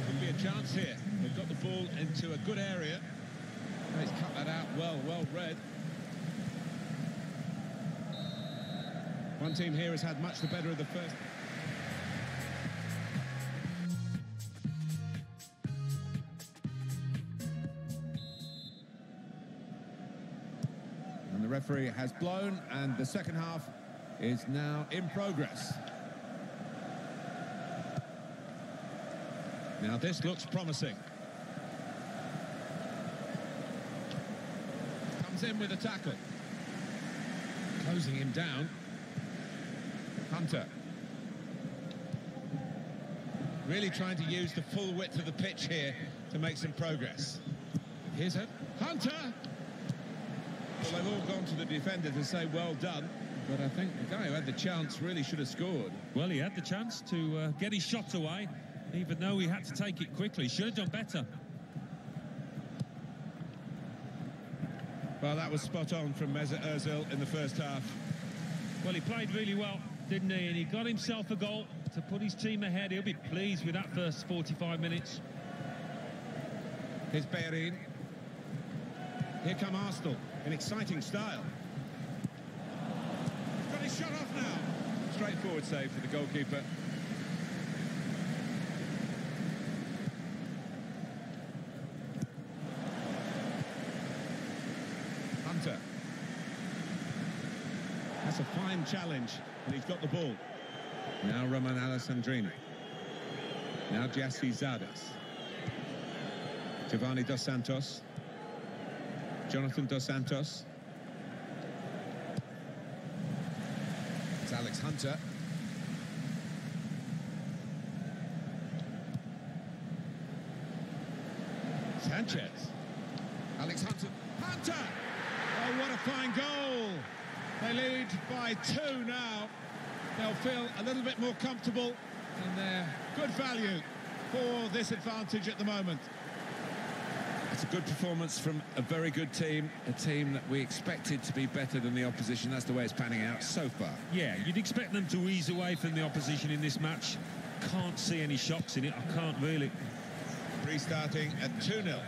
Speaker 15: Could be a chance here. They've got the ball into a good area. He's cut that out well read. One team here has had much the better of the first. And the referee has blown, and the second half is now in progress. Now this looks promising. Comes in with a tackle. Closing him down. Hunter. Really trying to use the full width of the pitch here to make some progress. Here's it. Hunter! Well, they've all gone to the defender to say well done, but I think the guy who had the chance really should have scored.
Speaker 1: Well, he had the chance to get his shot away, even though he had to take it quickly. Should have done better.
Speaker 15: Well, that was spot on from Mesut Ozil in the first half.
Speaker 1: Well, he played really well, didn't he? And he got himself a goal to put his team ahead. He'll be pleased with that first 45 minutes.
Speaker 15: Here's Bellerin. Here come Arsenal in exciting style. He's got his shot off now. Straightforward save for the goalkeeper. Hunter. That's a fine challenge, and he's got the ball. Now Roman Alessandrini. Now Gyasi Zardes. Giovanni Dos Santos. Jonathan Dos Santos. It's Alex Hunter. Sanchez. Alex Hunter. Hunter! Oh, what a fine goal! They lead by 2 now. They'll feel a little bit more comfortable, and they're good value for this advantage at the moment.
Speaker 3: It's a good performance from a very good team, a team that we expected to be better than the opposition. That's the way it's panning out so far.
Speaker 1: Yeah, you'd expect them to ease away from the opposition in this match. Can't see any shocks in it, I can't really.
Speaker 15: Restarting at 2-0.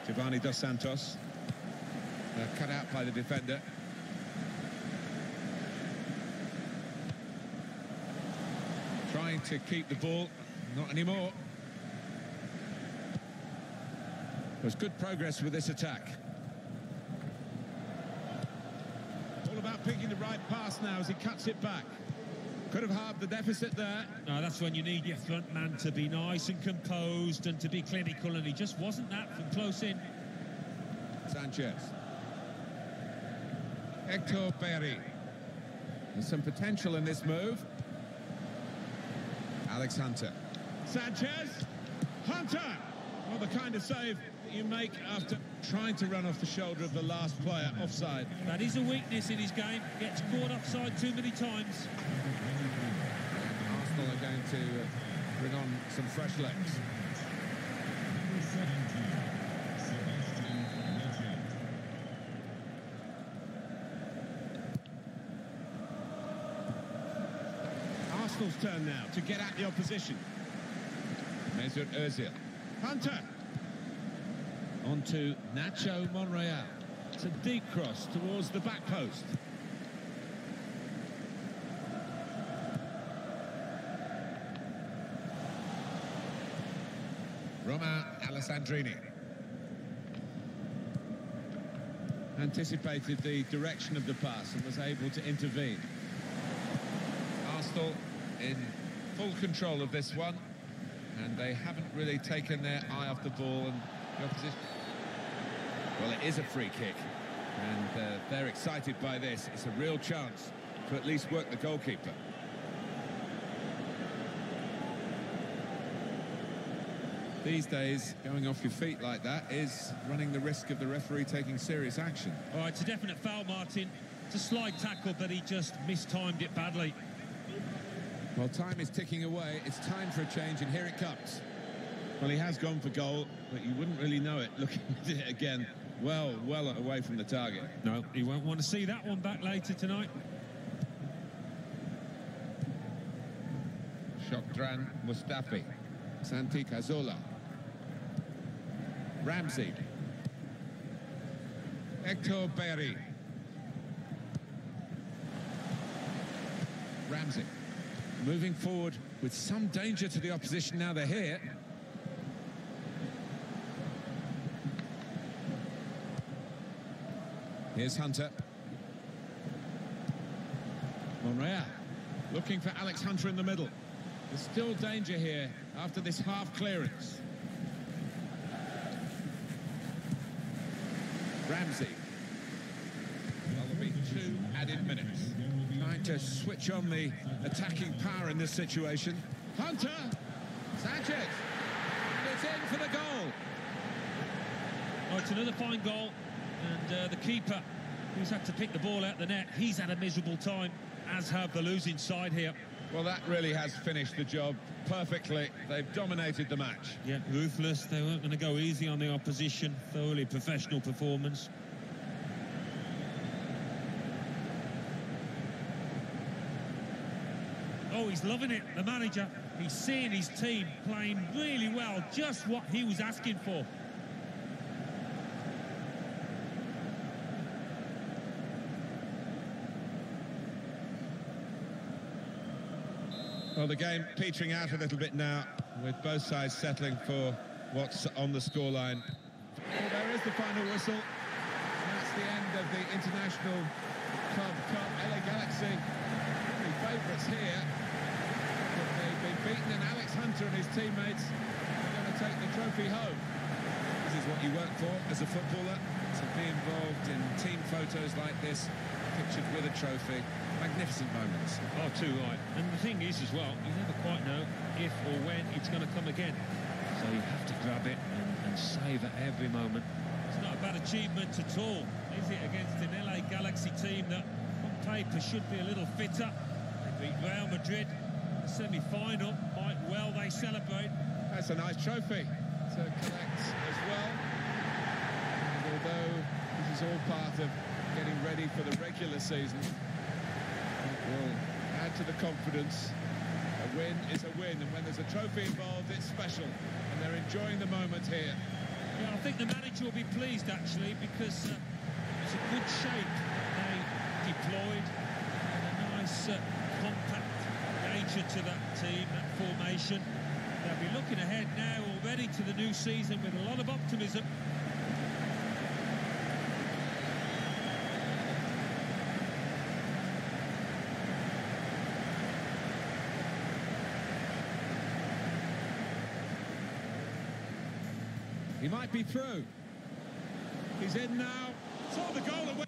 Speaker 15: Giovanni Dos Santos. Cut out by the defender. Trying to keep the ball, not anymore. There's good progress with this attack. All about picking the right pass now as he cuts it back. Could have halved the deficit there.
Speaker 1: No, that's when you need your front man to be nice and composed and to be clinical, and he just wasn't that from close in.
Speaker 15: Sanchez. Hector Berry. There's some potential in this move. Alex Hunter. Sanchez. Hunter! Well, the kind of save that you make after trying to run off the shoulder of the last player offside.
Speaker 1: That is a weakness in his game. Gets caught offside too many times.
Speaker 15: Arsenal are going to bring on some fresh legs. Arsenal's turn now to get at the opposition. Mesut Ozil. Hunter. On to Nacho Monreal. It's a deep cross towards the back post. Romain Alessandrini. Anticipated the direction of the pass and was able to intervene. Arsenal in full control of this one, and they haven't really taken their eye off the ball, and the opposition... Well, it is a free kick, and they're excited by this. It's a real chance to at least work the goalkeeper. These days, going off your feet like that is running the risk of the referee taking serious action.
Speaker 1: All right, it's a definite foul, Martin. It's a slide tackle, but he just mistimed it badly.
Speaker 15: Well, time is ticking away. It's time for a change, and here it comes. Well, he has gone for goal, but you wouldn't really know it looking at it again. Well away from the target.
Speaker 1: No, he won't want to see that one back later tonight.
Speaker 15: Shokdran Mustafi. Santi Cazorla. Ramsey. Hector Berry. Ramsey. Moving forward with some danger to the opposition now they're here. Here's Hunter. Monreal looking for Alex Hunter in the middle. There's still danger here after this half clearance. Ramsey. Well, there'll be 2 added minutes. Trying to switch on the attacking power in this situation. Hunter! Sanchez! And it's in for the goal.
Speaker 1: Oh, it's another fine goal. And the keeper, who's had to pick the ball out the net, he's had a miserable time, as have the losing side here.
Speaker 15: Well, that really has finished the job perfectly. They've dominated the match.
Speaker 1: Yeah, ruthless. They weren't going to go easy on the opposition. Thoroughly professional performance. Oh, he's loving it, the manager. He's seeing his team playing really well, just what he was asking for.
Speaker 15: Well, the game petering out a little bit now, with both sides settling for what's on the scoreline. Well, there is the final whistle. And that's the end of the International Club Cup. LA Galaxy, really favourites here. But they've been beaten, and Alex Hunter and his teammates are going to take the trophy home. This is what you work for as a footballer, to be involved in team photos like this, pictured with a trophy. magnificent moments.
Speaker 1: Oh, too right. And the thing is as well, you never quite know if or when it's going to come again. So you have to grab it and savour every moment. It's not a bad achievement at all, is it, against an LA Galaxy team that on paper should be a little fitter. They beat Real Madrid in the semi-final. Quite well they celebrate.
Speaker 15: That's a nice trophy to collect as well. And although this is all part of getting ready for the regular season, it will add to the confidence. A win is a win, and when there's a trophy involved, it's special, and they're enjoying the moment here.
Speaker 1: Yeah, I think the manager will be pleased, actually, because it's a good shape they deployed, and a nice compact nature to that team, that formation. They'll be looking ahead now already to the new season with a lot of optimism.
Speaker 15: He might be through. He's in now. Saw the goal away.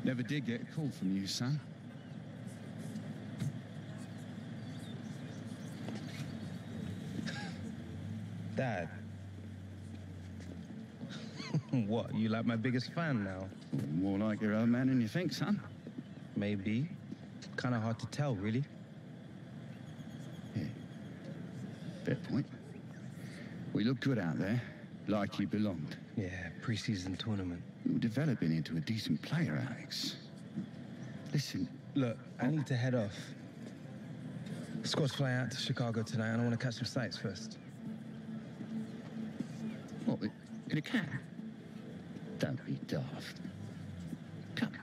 Speaker 5: Never did get a call from you, son.
Speaker 4: Dad. What, you like my biggest fan now?
Speaker 5: More like your own man than you think, son.
Speaker 4: Maybe. Kind of hard to tell, really.
Speaker 5: Yeah. Fair point. We look good out there, like you belonged.
Speaker 4: Yeah, pre-season tournament.
Speaker 5: You're developing into a decent player, Alex. Listen.
Speaker 4: Look, I need to head off. Squad's flying out to Chicago tonight, and I want to catch some sights first.
Speaker 5: What, in a cab? Don't be daft. Come.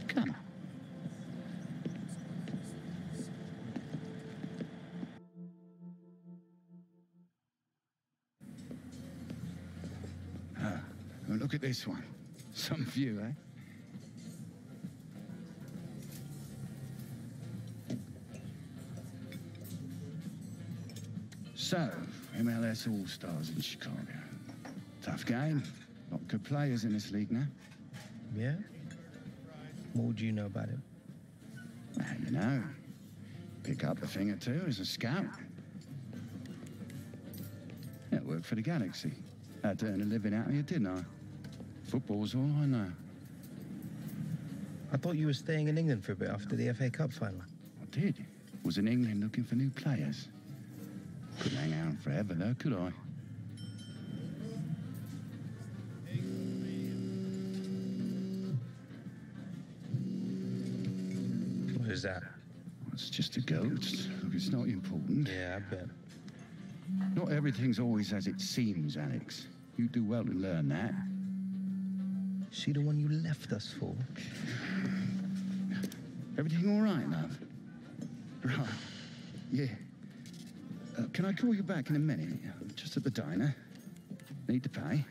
Speaker 5: Come. Well, look at this one. Some view, eh? So, MLS All-Stars in Chicago. Tough game. Not good players in this league now.
Speaker 4: Yeah? What would you know about it?
Speaker 5: Well, you know, pick up a thing or two as a scout. Yeah, worked for the Galaxy. Had to earn a living out of you, didn't I? Football's all I know.
Speaker 4: I thought you were staying in England for a bit after the FA Cup final.
Speaker 5: I did. Was in England looking for new players. Couldn't hang out forever, though, could I?
Speaker 4: What is that?
Speaker 5: It's just a ghost. Look, it's not important.
Speaker 4: Yeah, I bet.
Speaker 5: Not everything's always as it seems, Alex. You do well to learn that.
Speaker 4: She the one you left us for?
Speaker 5: Everything all right, love? Right. Yeah. Can I call you back in a minute? I'm just at the diner. Need to pay.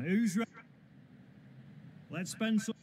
Speaker 7: Who's ready? Let's spend some...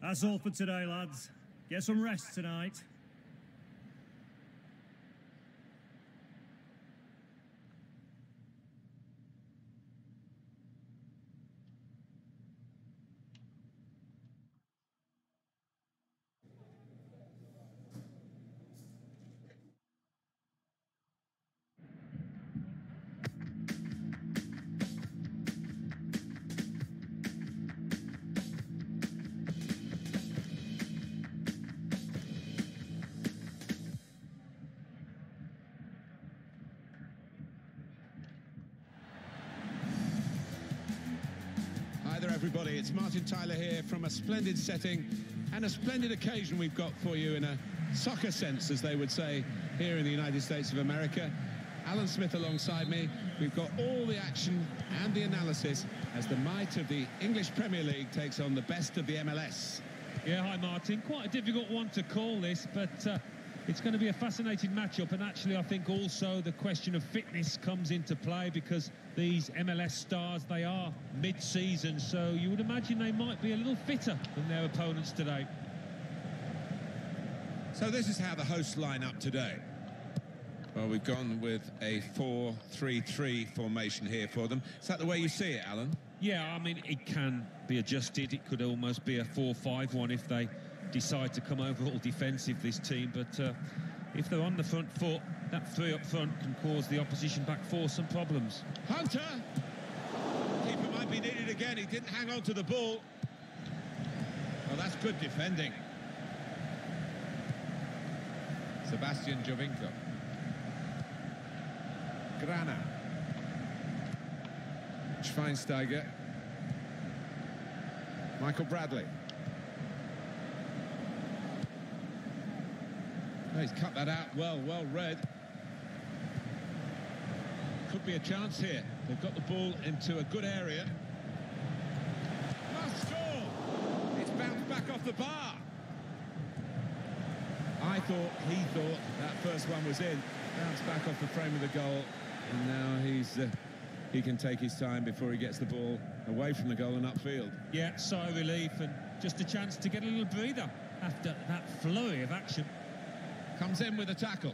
Speaker 7: That's all for today, lads. Get some rest tonight.
Speaker 15: Hi there, everybody. It's Martin Tyler here from a splendid setting and a splendid occasion we've got for you in a soccer sense, as they would say here in the United States of America. Alan Smith alongside me. We've got all the action and the analysis as the might of the English Premier League takes on the best of the MLS.
Speaker 1: Yeah, hi Martin. Quite a difficult one to call this, but it's going to be a fascinating matchup, and actually I think also the question of fitness comes into play because these MLS stars, they are mid-season, so you would imagine they might be a little fitter than their opponents today.
Speaker 15: So this is how the hosts line up today. Well, we've gone with a 4-3-3 formation here for them. Is that the way you see it, Alan?
Speaker 1: Yeah, I mean, it can be adjusted. It could almost be a 4-5-1 if they decide to come overall defensive, this team, but if they're on the front foot, that three up front can cause the opposition back four some problems.
Speaker 15: Hunter! Keeper might be needed again. He didn't hang on to the ball. Well, that's good defending. Sebastian Jovinko. Grana. Schweinsteiger. Michael Bradley. Oh, he's cut that out well read. Could be a chance here. They've got the ball into a good area. Must score! It's bounced back off the bar. He thought that first one was in. Bounced back off the frame of the goal. And now he can take his time before he gets the ball away from the goal and upfield.
Speaker 1: Yeah, sigh of relief and just a chance to get a little breather after that flurry of action.
Speaker 15: Comes in with a tackle.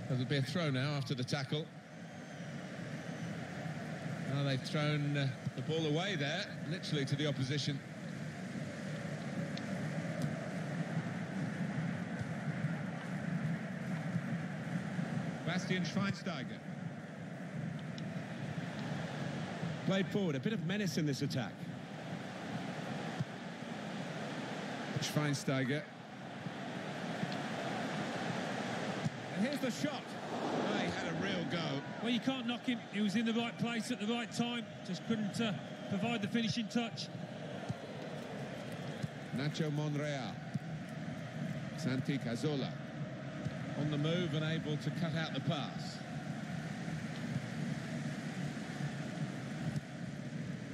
Speaker 15: There'll be a throw now after the tackle. Now they've thrown the ball away there, literally to the opposition. Bastian Schweinsteiger. Played forward, a bit of menace in this attack. Schweinsteiger. And here's the shot. Oh, he had a real go.
Speaker 1: Well, you can't knock him. He was in the right place at the right time. Just couldn't provide the finishing touch.
Speaker 15: Nacho Monreal. Santi Cazorla. On the move and able to cut out the pass.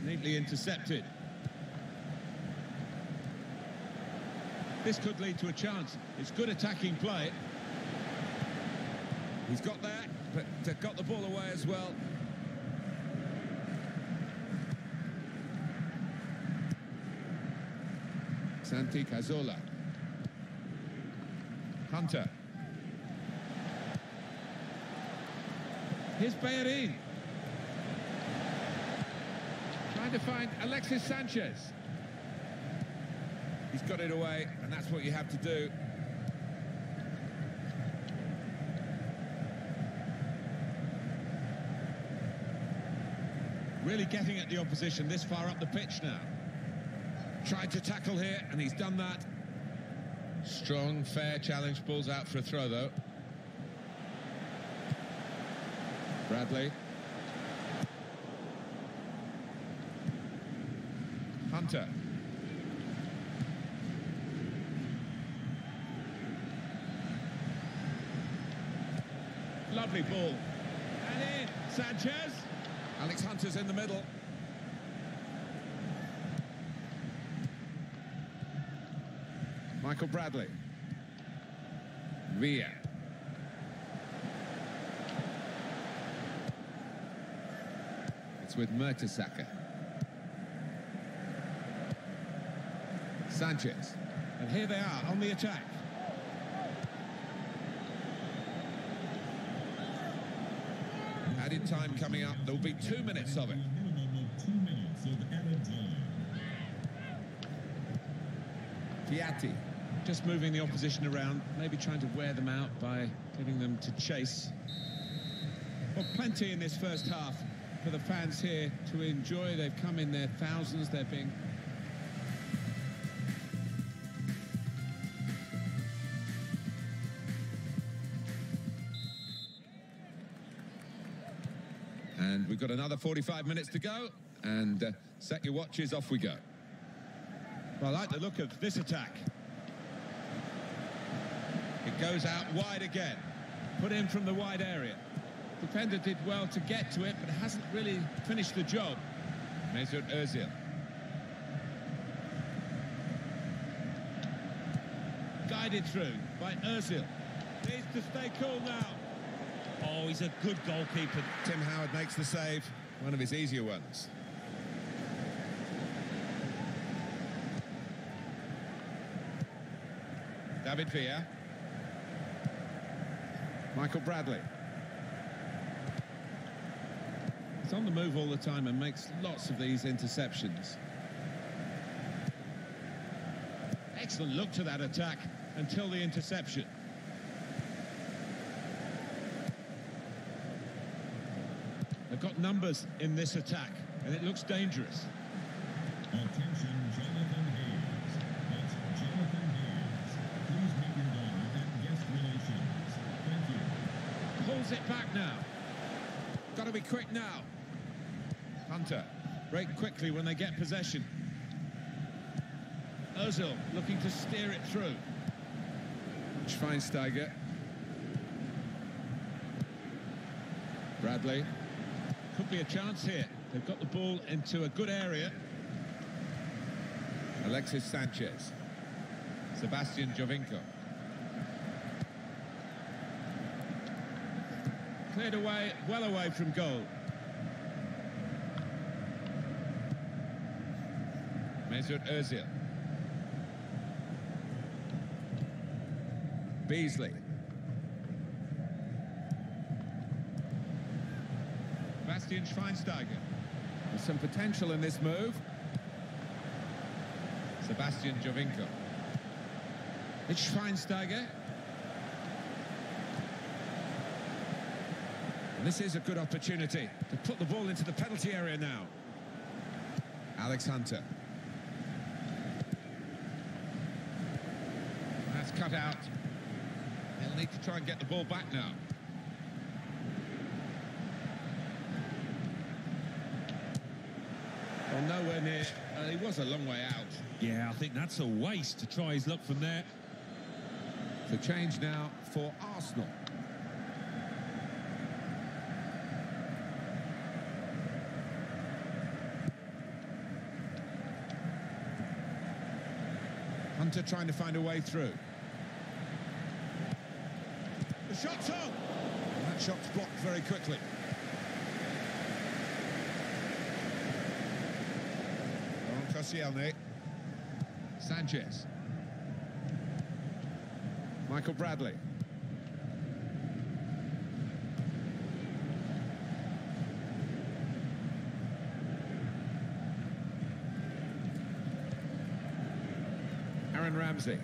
Speaker 15: Neatly intercepted. This could lead to a chance. It's good attacking play. He's got that, but got the ball away as well. Santi Cazorla. Hunter. Here's Bellerin. Trying to find Alexis Sanchez. He's got it away, and that's what you have to do. Really getting at the opposition this far up the pitch now. Tried to tackle here, and he's done that. Strong, fair challenge, pulls out for a throw, though. Bradley. Hunter. Lovely ball. And in, Sanchez. Alex Hunter's in the middle. Michael Bradley. Villa. It's with Mertesacker. Sanchez. And here they are on the attack. Added time coming up. There will be 2 minutes of it.
Speaker 17: Minimum of 2 minutes of added time.
Speaker 15: Piatti just moving the opposition around, maybe trying to wear them out by getting them to chase. Well, plenty in this first half for the fans here to enjoy. They've come in their thousands. They're being... And we've got another 45 minutes to go. And set your watches, off we go. Well, I like the look of this attack. It goes out wide again. Put in from the wide area. Defender did well to get to it, but hasn't really finished the job. Mesut Özil. Guided through by Özil. Needs to stay cool now.
Speaker 1: Oh, he's a good goalkeeper.
Speaker 15: Tim Howard makes the save, one of his easier ones. David Villa. Michael Bradley. He's on the move all the time and makes lots of these interceptions. Excellent look to that attack until the interception. They've got numbers in this attack, and it looks dangerous.
Speaker 17: Attention, Jonathan Hayes. That's Jonathan Hayes. Please meet your guard and guest relations. Thank you.
Speaker 15: Pulls it back now. Got to be quick now. Hunter, break quickly when they get possession. Özil looking to steer it through. Schweinsteiger. Bradley. Could be a chance here. They've got the ball into a good area. Alexis Sanchez. Sebastian Giovinco. Cleared away, well away from goal. Mesut Özil. Beasley. Sebastian Schweinsteiger. There's some potential in this move. Sebastian Giovinco. It's Schweinsteiger. And this is a good opportunity to put the ball into the penalty area now. Alex Hunter. That's cut out. They'll need to try and get the ball back now. Well, nowhere near. He was a long way out.
Speaker 1: Yeah, I think that's a waste to try his luck from there.
Speaker 15: The change now for Arsenal. Hunter trying to find a way through. The shot's on! And that shot's blocked very quickly. Koscielny. Sanchez. Michael Bradley. Aaron Ramsey.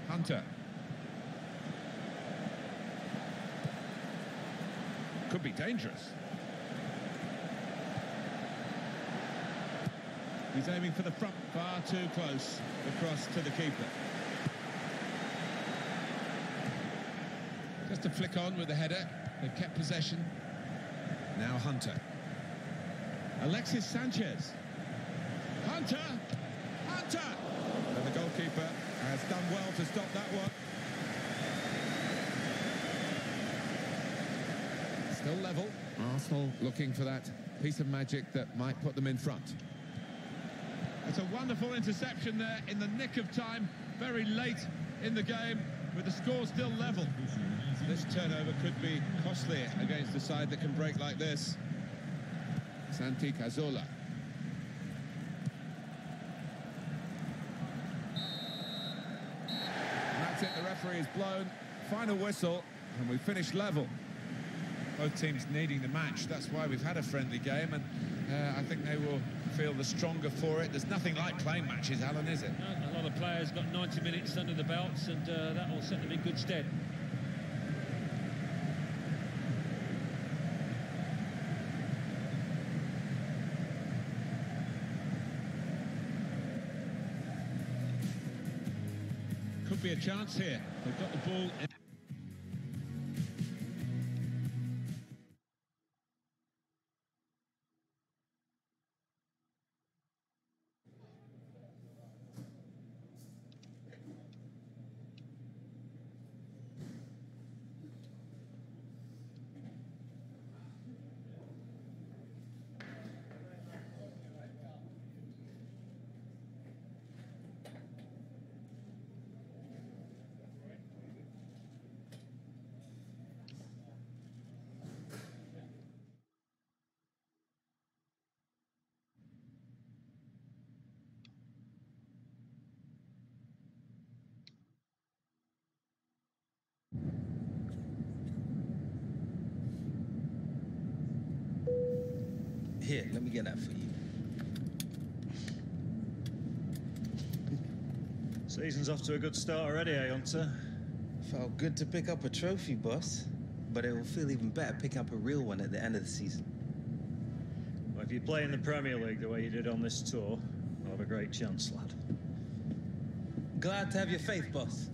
Speaker 15: Hunter. Could be dangerous. He's aiming for the front, far too close across to the keeper. Just a flick on with the header. They've kept possession. Now Hunter. Alexis Sanchez. Hunter! Hunter! And the goalkeeper has done well to stop that one. Still level. Arsenal looking for that piece of magic that might put them in front. It's a wonderful interception there in the nick of time, very late in the game, with the score still level. This turnover could be costly against a side that can break like this. Santi Cazorla. And that's it, the referee has blown. Final whistle, and we finished level. Both teams needing the match, that's why we've had a friendly game, and I think they will feel the stronger for it. There's nothing like playing matches, Alan, is it?
Speaker 1: No, a lot of players got 90 minutes under the belts, and that will set them in good stead. Could be a chance here. They've got the ball.
Speaker 4: Here, let me get that for you.
Speaker 7: Season's off to a good start already, eh, Hunter?
Speaker 4: Felt good to pick up a trophy, boss. But it will feel even better picking up a real one at the end of the season.
Speaker 7: Well, if you play in the Premier League the way you did on this tour, you'll have a great chance, lad.
Speaker 4: Glad to have your faith, boss.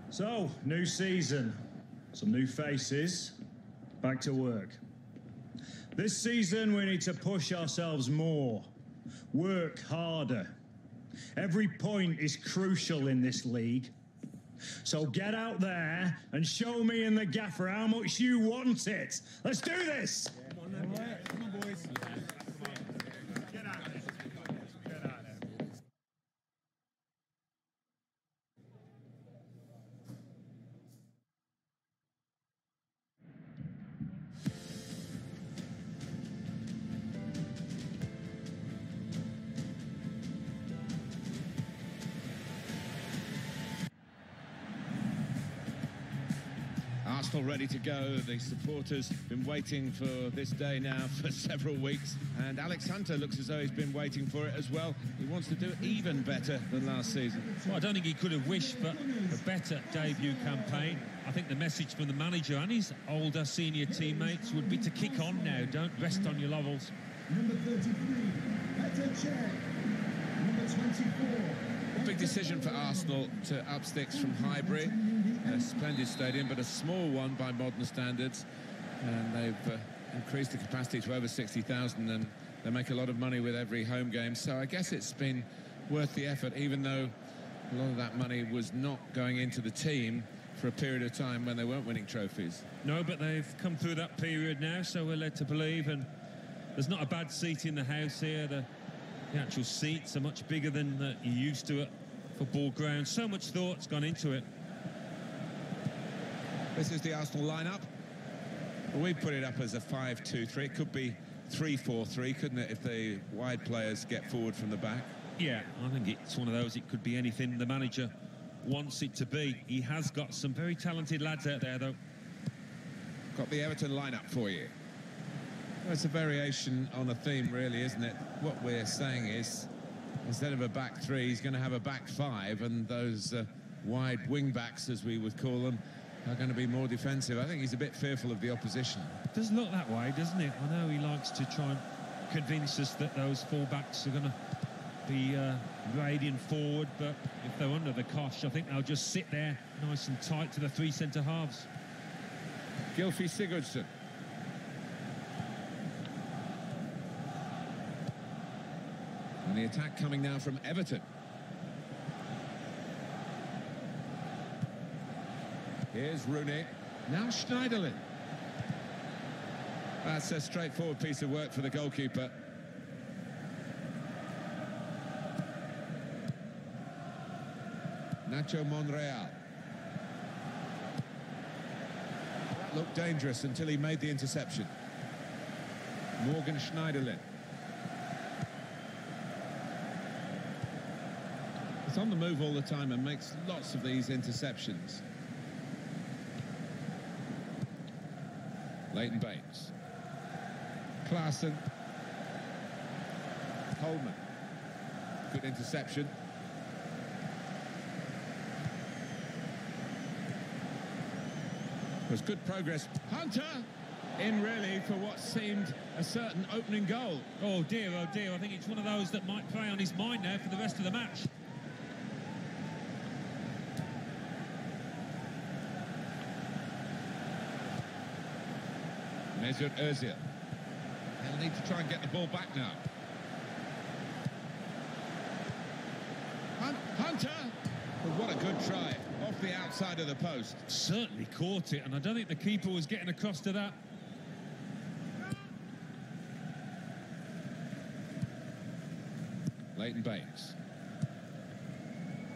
Speaker 7: So, new season, some new faces, back to work. This season we need to push ourselves more, work harder. Every point is crucial in this league. So get out there and show me and the gaffer how much you want it. Let's do this!
Speaker 8: Come on, then. Come on, boys.
Speaker 15: Arsenal ready to go. The supporters been waiting for this day now for several weeks, and Alex Hunter looks as though he's been waiting for it as well. He wants to do even better than last season.
Speaker 1: Well, I don't think he could have wished for a better debut campaign. I think the message from the manager and his older senior teammates would be to kick on now. Don't rest on your laurels.
Speaker 17: Number 33, Petr Cech. Number 24.
Speaker 15: A big decision for Arsenal to up sticks from Highbury. A splendid stadium, but a small one by modern standards. And they've increased the capacity to over 60,000, and they make a lot of money with every home game. So I guess it's been worth the effort, even though a lot of that money was not going into the team for a period of time when they weren't winning trophies.
Speaker 1: No, but they've come through that period now, so we're led to believe. And there's not a bad seat in the house here. The actual seats are much bigger than you're used to at football ground. So much thought's gone into it.
Speaker 15: This is the Arsenal lineup. Well, we put it up as a 5-2-3. It could be 3-4-3, couldn't it, if the wide players get forward from the back?
Speaker 1: Yeah, I think it's one of those. It could be anything the manager wants it to be. He has got some very talented lads out there, though.
Speaker 15: Got the Everton lineup for you. Well, it's a variation on a theme, really, isn't it? What we're saying is, instead of a back three, he's going to have a back five, and those wide wing backs, as we would call them, are going to be more defensive. I think he's a bit fearful of the opposition.
Speaker 1: It does look that way, doesn't it? I know he likes to try and convince us that those full-backs are going to be raiding forward, but if they're under the cosh, I think they'll just sit there nice and tight to the three centre-halves.
Speaker 15: Gylfi Sigurdsson. And the attack coming now from Everton. Here's Rooney. Now Schneiderlin. That's a straightforward piece of work for the goalkeeper. Nacho Monreal. That looked dangerous until he made the interception. Morgan Schneiderlin. He's on the move all the time and makes lots of these interceptions. Leighton Baines. Klaassen. Coleman. Good interception. Was good progress. Hunter in really for what seemed a certain opening goal.
Speaker 1: Oh dear, I think it's one of those that might play on his mind now for the rest of the match.
Speaker 15: Mesut Ozil. They'll need to try and get the ball back now. Hunter! But what a good try. Off the outside of the post.
Speaker 1: Certainly caught it, and I don't think the keeper was getting across to that.
Speaker 15: Leighton Baines.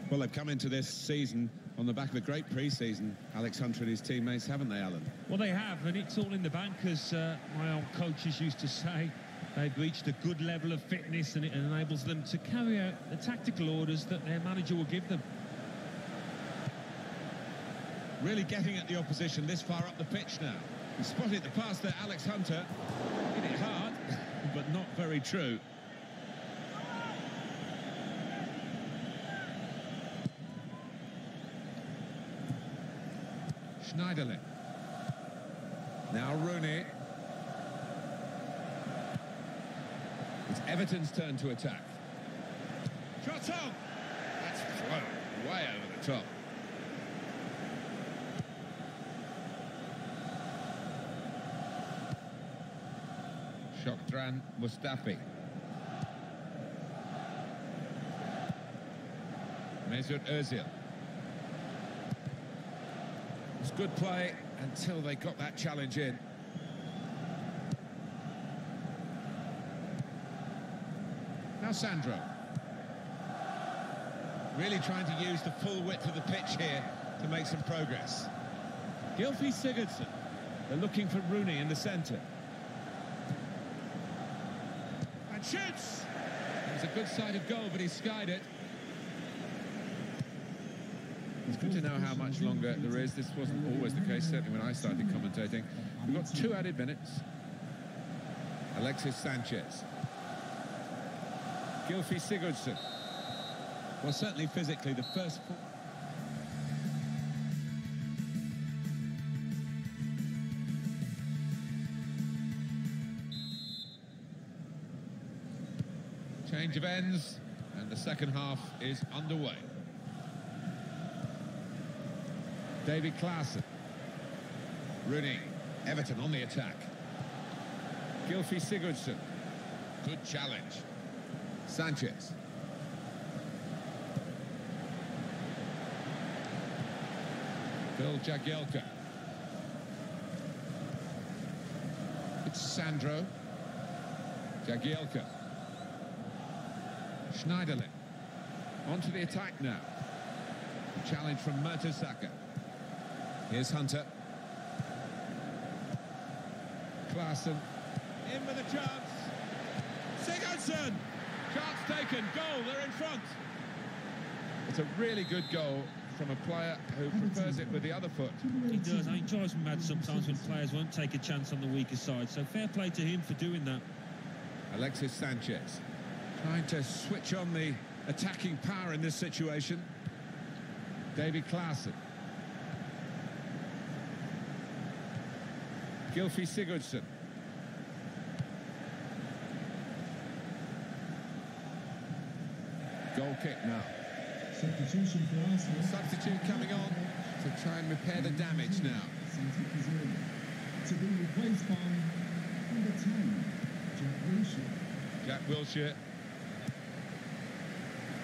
Speaker 15: Well, they've come into this season on the back of a great pre-season, Alex Hunter and his teammates, haven't they, Alan?
Speaker 1: Well, they have, and it's all in the bank, as my old coaches used to say. They've reached a good level of fitness, and it enables them to carry out the tactical orders that their manager will give them.
Speaker 15: Really getting at the opposition this far up the pitch now. He spotted the pass there, Alex Hunter. Hit it hard, but not very true. Schneiderlin. Now Rooney. It's Everton's turn to attack. Shot on! That's thrown way over the top. Shokdran Mustafi. Mesut Ozil. It was good play until they got that challenge in. Now Sandro. Really trying to use the full width of the pitch here to make some progress. Gylfi Sigurdsson. They're looking for Rooney in the centre. And shoots! It was a good side of goal, but he skied it. It's good to know how much longer there is. This wasn't always the case, certainly when I started commentating. We've got 2 added minutes. Alexis Sanchez. Gylfi Sigurdsson. Well, certainly physically, the first... Change of ends, and the second half is underway. David Klaassen. Rooney. Everton on the attack. Gylfi Sigurdsson. Good challenge. Sanchez. Phil Jagielka. It's Sandro. Jagielka. Schneiderlin. Onto the attack now. Challenge from Mertesacker. Here's Hunter. Klaassen. In with a chance. Sigurdsson! Chance taken. Goal. They're in front. It's a really good goal from a player who prefers it with the other foot.
Speaker 1: He does. It drives me mad sometimes when players won't take a chance on the weaker side. So fair play to him for doing that.
Speaker 15: Alexis Sanchez. Trying to switch on the attacking power in this situation. David Klaassen. Gylfi Sigurdsson. Goal kick now.
Speaker 17: Substitution for Arsenal.
Speaker 15: Substitute coming on to try and repair the damage now.
Speaker 17: To be replaced by number 10, Jack Wilshere.
Speaker 15: Jack Wilshere.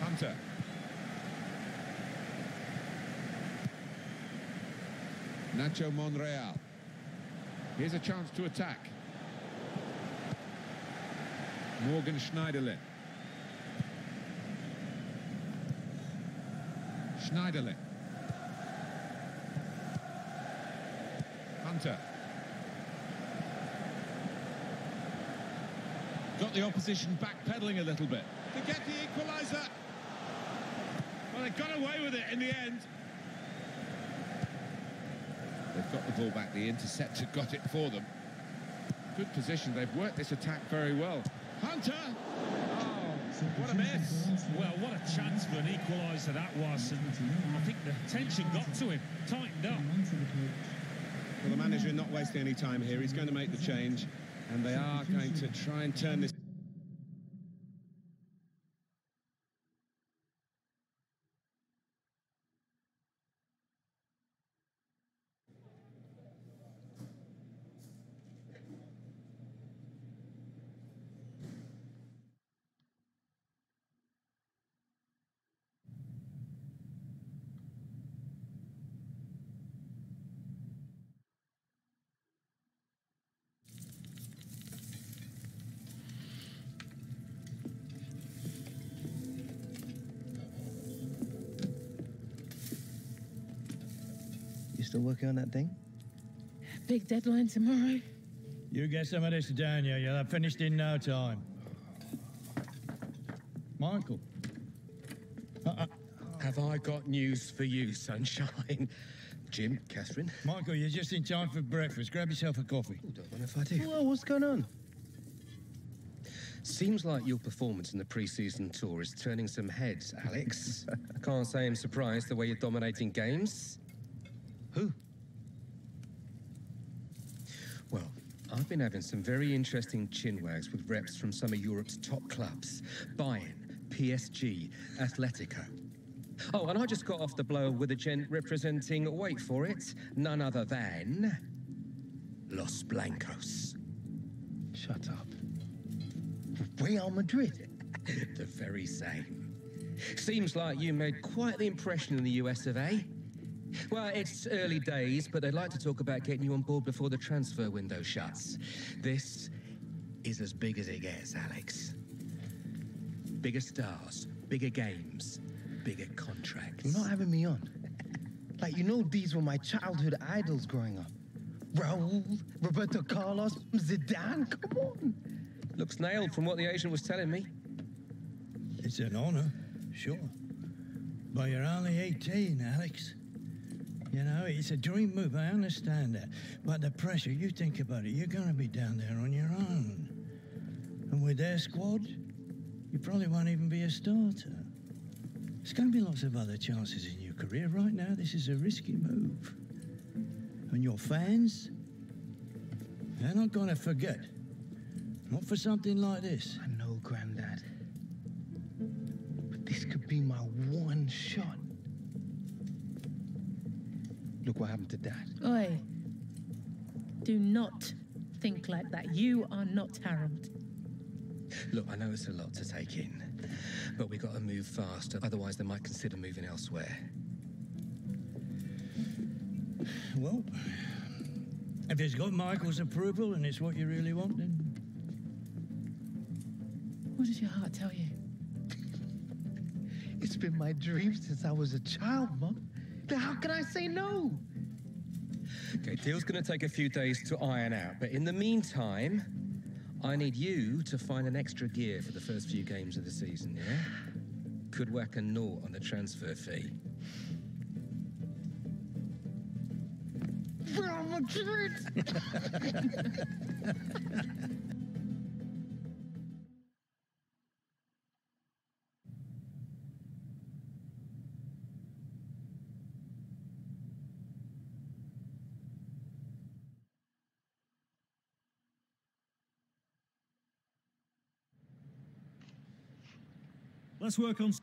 Speaker 15: Hunter. Nacho Monreal. Here's a chance to attack. Morgan Schneiderlin. Schneiderlin. Hunter. Got the opposition backpedaling a little bit to get the equaliser. Well, they got away with it in the end. They've got the ball back. The interceptor got it for them. Good position. They've worked this attack very well. Hunter! Oh, what a miss.
Speaker 1: Well, what a chance for an equaliser that was. And I think the tension got to him, tightened up.
Speaker 15: Well, the manager not wasting any time here. He's going to make the change, and they are going to try and turn this.
Speaker 4: You still working on that thing?
Speaker 12: Big deadline tomorrow.
Speaker 11: You get some of this down, yeah. You'll have finished in no time. Michael.
Speaker 18: Have I got news for you, sunshine? Jim, Catherine?
Speaker 11: Michael, you're just in time for breakfast. Grab yourself a coffee.
Speaker 18: Don't mind if I do.
Speaker 4: Whoa, what's going on?
Speaker 18: Seems like your performance in the pre-season tour is turning some heads, Alex. Can't say I'm surprised the way you're dominating games. Who? Well, I've been having some very interesting chinwags with reps from some of Europe's top clubs. Bayern, PSG, Atletico. Oh, and I just got off the blow with a gent representing, wait for it, none other than Los Blancos.
Speaker 4: Shut up. Real Madrid?
Speaker 18: The very same. Seems like you made quite the impression in the US of A. Well, it's early days, but they'd like to talk about getting you on board before the transfer window shuts. This is as big as it gets, Alex. Bigger stars, bigger games, bigger contracts.
Speaker 4: You're not having me on. Like, you know, these were my childhood idols growing up. Raul, Roberto Carlos, Zidane, come on.
Speaker 18: Looks nailed from what the agent was telling me.
Speaker 11: It's an honor, sure. But you're only 18, Alex. You know, it's a dream move, I understand that. But the pressure, you think about it, you're going to be down there on your own. And with their squad, you probably won't even be a starter. There's going to be lots of other chances in your career. Right now, this is a risky move. And your fans, they're not going to forget. Not for something like this.
Speaker 4: I know, Grandad. But this could be my one shot. Look what happened to Dad.
Speaker 12: Oi. Do not think like that. You are not Harold.
Speaker 18: Look, I know it's a lot to take in, but we've got to move fast, otherwise they might consider moving elsewhere.
Speaker 11: Well, if it's got Michael's approval and it's what you really want, then...
Speaker 12: What does your heart tell you?
Speaker 4: It's been my dream since I was a child, Mum. How can I say no?
Speaker 18: Okay, deal's going to take a few days to iron out, but in the meantime, I need you to find an extra gear for the first few games of the season, yeah? Could whack a naught on the transfer fee.
Speaker 4: Real Madrid!
Speaker 7: Let's work on...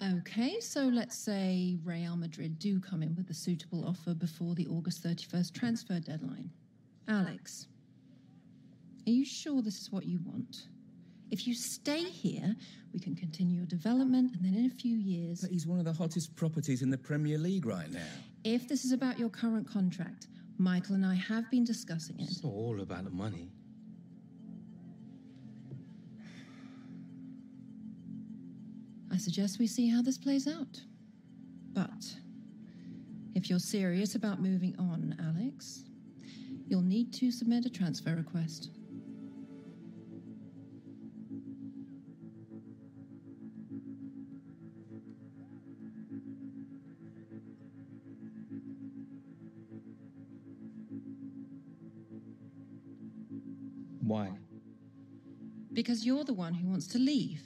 Speaker 19: Okay, so let's say Real Madrid do come in with a suitable offer before the August 31st transfer deadline. Alex, are you sure this is what you want? If you stay here, we can continue your development, and then in a few years...
Speaker 18: But he's one of the hottest properties in the Premier League right now.
Speaker 19: If this is about your current contract, Michael and I have been discussing it.
Speaker 18: It's not all about the money.
Speaker 19: I suggest we see how this plays out. But if you're serious about moving on, Alex, you'll need to submit a transfer request.
Speaker 18: Why?
Speaker 19: Because you're the one who wants to leave.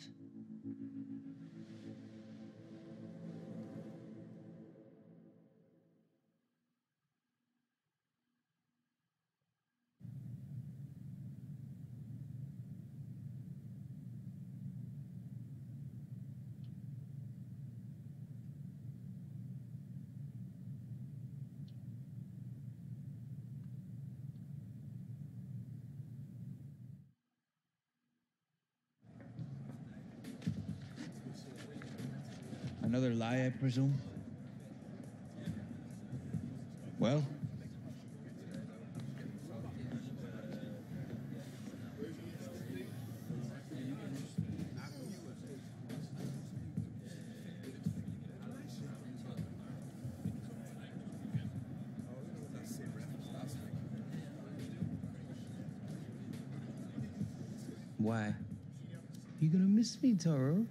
Speaker 10: Another lie, I presume? Well?
Speaker 18: Why?
Speaker 10: You gonna miss me, Toro?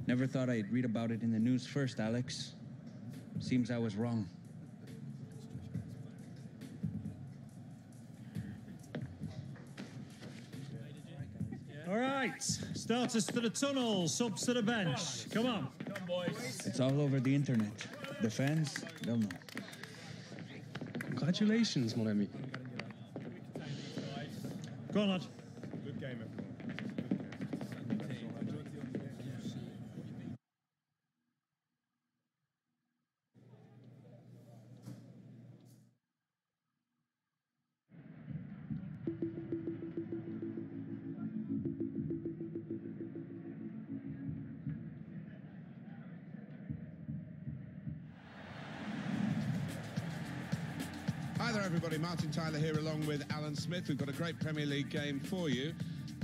Speaker 10: Never thought I'd read about it in the news first, Alex. Seems I was wrong.
Speaker 7: All All right, starters to the tunnel, subs to the bench. Come on.
Speaker 8: Come, boys.
Speaker 10: It's all over the internet. The fans, they'll know.
Speaker 18: Congratulations, mon ami.
Speaker 7: Go on, lad.
Speaker 8: Good game, everyone.
Speaker 15: Hi there, everybody. Martin Tyler here along with Alan Smith. We've got a great Premier League game for you.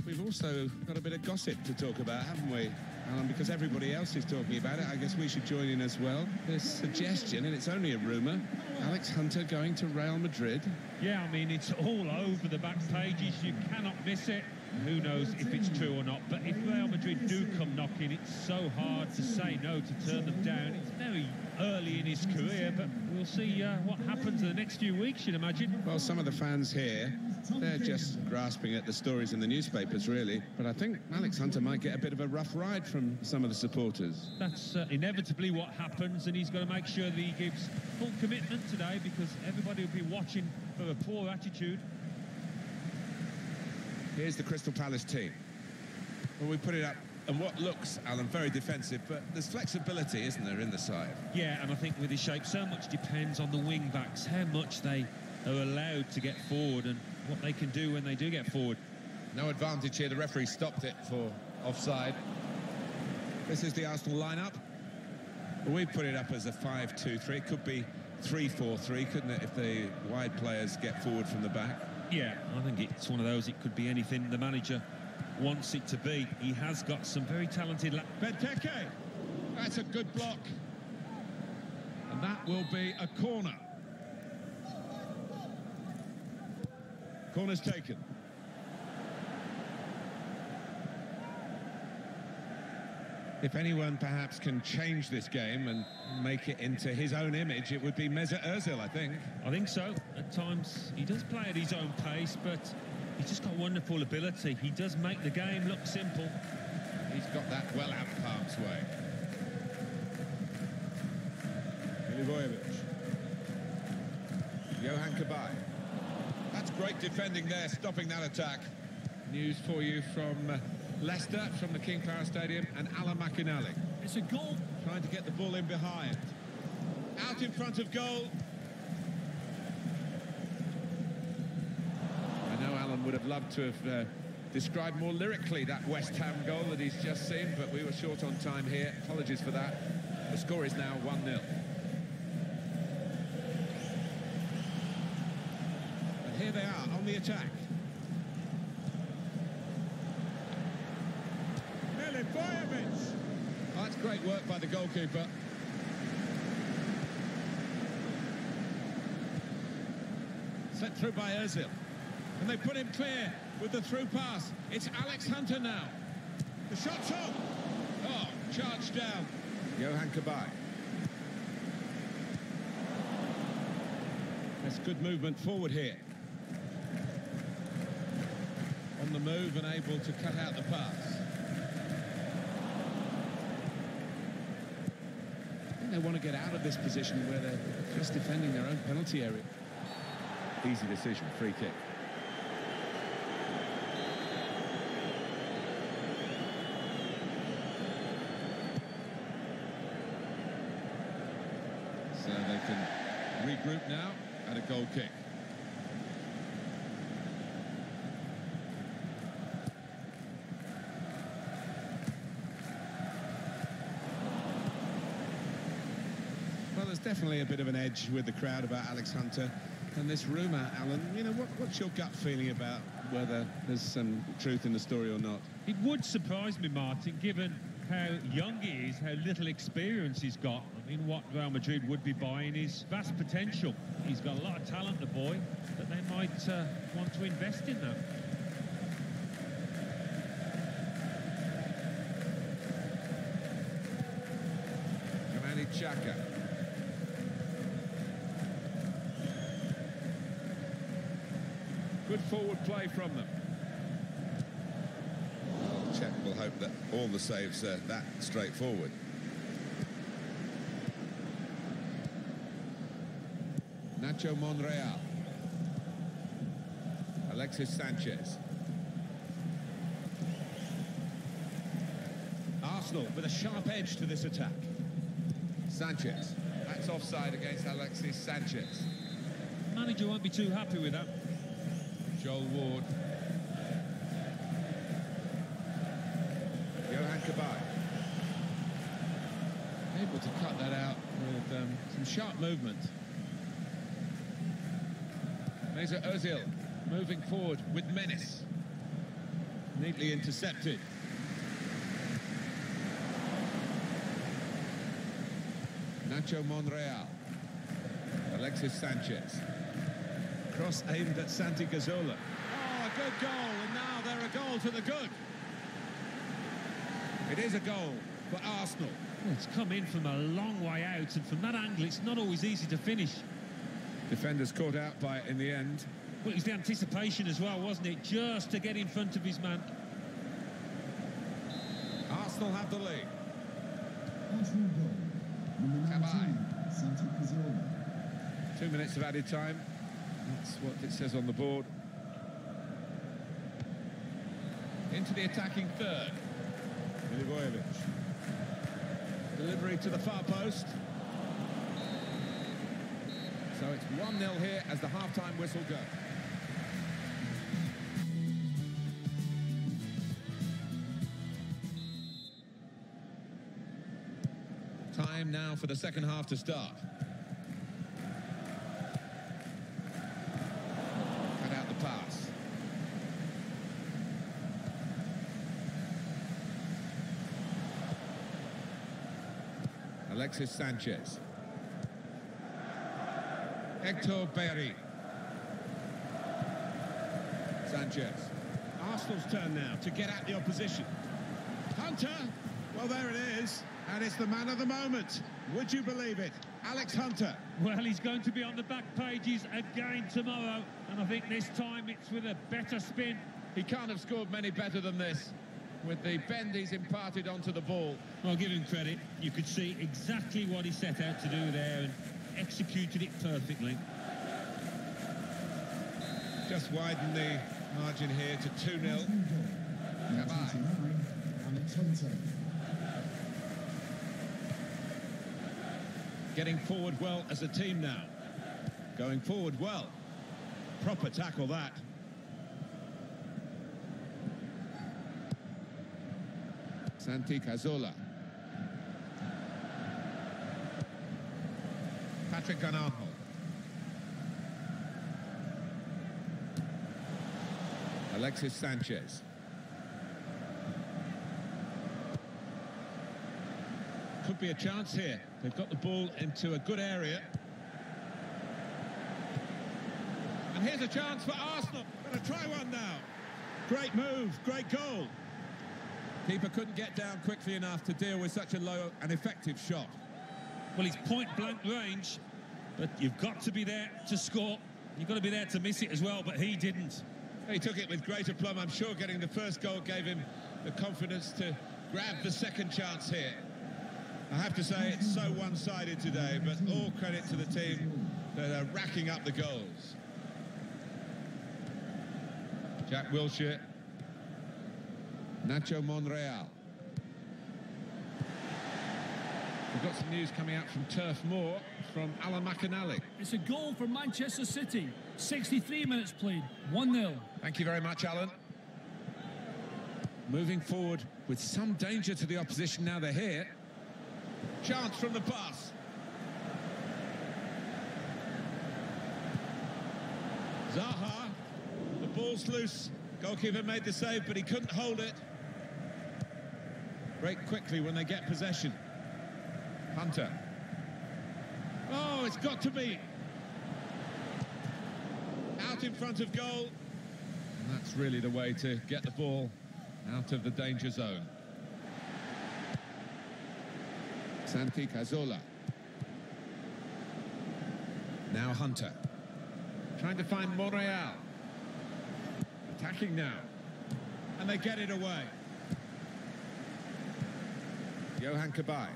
Speaker 15: We've also got a bit of gossip to talk about, haven't we, Alan? Because everybody else is talking about it, I guess we should join in as well. This suggestion, and it's only a rumour, Alex Hunter going to Real Madrid.
Speaker 1: Yeah, I mean, it's all over the back pages. You cannot miss it. Who knows if it's true or not, but if Real Madrid do come knocking, it's so hard to say no, to turn them down. It's very early in his career, but we'll see what happens in the next few weeks, you'd imagine.
Speaker 15: Well, some of the fans here, they're just grasping at the stories in the newspapers, really. But I think Alex Hunter might get a bit of a rough ride from some of the supporters.
Speaker 1: That's inevitably what happens, and he's got to make sure that he gives full commitment today, because everybody will be watching for a poor attitude.
Speaker 15: Here's the Crystal Palace team. Well, we put it up, and what looks, Alan, very defensive, but there's flexibility, isn't there, in the side?
Speaker 1: Yeah, and I think with his shape, so much depends on the wing-backs, how much they are allowed to get forward and what they can do when they do get forward.
Speaker 15: No advantage here. The referee stopped it for offside. This is the Arsenal lineup. Well, we put it up as a 5-2-3. It could be 3-4-3, couldn't it, if the wide players get forward from the back?
Speaker 1: Yeah, I think it's one of those, it could be anything the manager wants it to be. He has got some very talented...
Speaker 15: Benteke, that's a good block. And that will be a corner. Corner's taken. If anyone perhaps can change this game and make it into his own image, it would be Mesut Ozil, I think.
Speaker 1: I think so. At times, he does play at his own pace, but he's just got wonderful ability. He does make the game look simple.
Speaker 15: He's got that well out of harm's way. Milivojevic. Johan Kabay. That's great defending there, stopping that attack. News for you from Leicester, from the King Power Stadium, and Alan McInally.
Speaker 8: It's a goal.
Speaker 15: Trying to get the ball in behind. Out in front of goal. I know Alan would have loved to have described more lyrically that West Ham goal that he's just seen, but we were short on time here. Apologies for that. The score is now 1-0. And here they are on the attack.
Speaker 8: Milivojevic.
Speaker 15: Oh, that's great work by the goalkeeper. Sent through by Ozil. And they put him clear with the through pass. It's Alex Hunter now. The shot's on. Oh, charged down. Johan Kabay. That's good movement forward here. On the move and able to cut out the pass. They want to get out of this position where they're just defending their own penalty area. Easy decision, free kick. So they can regroup now at a goal kick. Well, there's definitely a bit of an edge with the crowd about Alex Hunter. And this rumour, Alan, you know, what's your gut feeling about whether there's some truth in the story or not?
Speaker 1: It would surprise me, Martin, given how young he is, how little experience he's got. I mean, what Real Madrid would be buying is vast potential. He's got a lot of talent, the boy, but they might want to invest in that.
Speaker 15: Granit Xhaka. Good forward play from them. hope that all the saves are that straightforward. Nacho Monreal. Alexis Sanchez. Arsenal with a sharp edge to this attack. Sanchez. That's offside against Alexis Sanchez.
Speaker 1: Manager won't be too happy with that.
Speaker 15: Joel Ward. Johan Cabaye. Able to cut that out with some sharp movement. Mesut Ozil moving forward with menace. Neatly intercepted. Nacho Monreal. Alexis Sanchez. Cross aimed at Santi Cazorla. Oh, a good goal, and now they're a goal to the good. It is a goal for Arsenal.
Speaker 1: Well, it's come in from a long way out, and from that angle, it's not always easy to finish.
Speaker 15: Defenders caught out by it in the end.
Speaker 1: Well, it was the anticipation as well, wasn't it? Just to get in front of his man.
Speaker 15: Arsenal have the lead.
Speaker 17: Arsenal goal. Number 19, Santi Cazorla.
Speaker 15: 2 minutes of added time. That's what it says on the board. Into the attacking third. Milivojevic. Delivery to the far post. So it's 1-0 here as the half-time whistle goes. Time now for the second half to start. Cut out the pass. Alexis Sanchez. Hector Berry. Sanchez. Arsenal's turn now to get at the opposition. Hunter. Well, there it is. And it's the man of the moment. Would you believe it? Alex Hunter.
Speaker 1: Well, he's going to be on the back pages again tomorrow. And I think this time it's with a better spin.
Speaker 15: He can't have scored many better than this, with the bend he's imparted onto the ball.
Speaker 1: I'll give him credit. You could see exactly what he set out to do there and executed it perfectly.
Speaker 15: Just widen the margin here to 2-0.
Speaker 17: Alex Hunter.
Speaker 15: Getting forward well as a team now. Going forward well. Proper tackle that. Santi Cazorla. Patrick Van Aanholt. Alexis Sanchez. Could be a chance here. They've got the ball into a good area. And here's a chance for Arsenal. Gonna try one now. Great move, great goal. Keeper couldn't get down quickly enough to deal with such a low and effective shot.
Speaker 1: Well, he's point-blank range, but you've got to be there to score. You've got to be there to miss it as well, but he didn't.
Speaker 15: He took it with great aplomb. I'm sure getting the first goal gave him the confidence to grab the second chance here. I have to say it's so one-sided today, but all credit to the team that are racking up the goals. Jack Wilshere. Nacho Monreal. We've got some news coming out from Turf Moor from Alan McAnally.
Speaker 20: It's a goal for Manchester City. 63 minutes played, 1-0.
Speaker 15: Thank you very much, Alan. Moving forward with some danger to the opposition now they're here. Chance from the pass. Zaha. The ball's loose. Goalkeeper made the save, but he couldn't hold it. Break quickly when they get possession. Hunter. Oh, it's got to be. Out in front of goal. And that's really the way to get the ball out of the danger zone. Santi Cazorla. Now Hunter. Trying to find Monreal. Attacking now. And they get it away. Johan Kabay.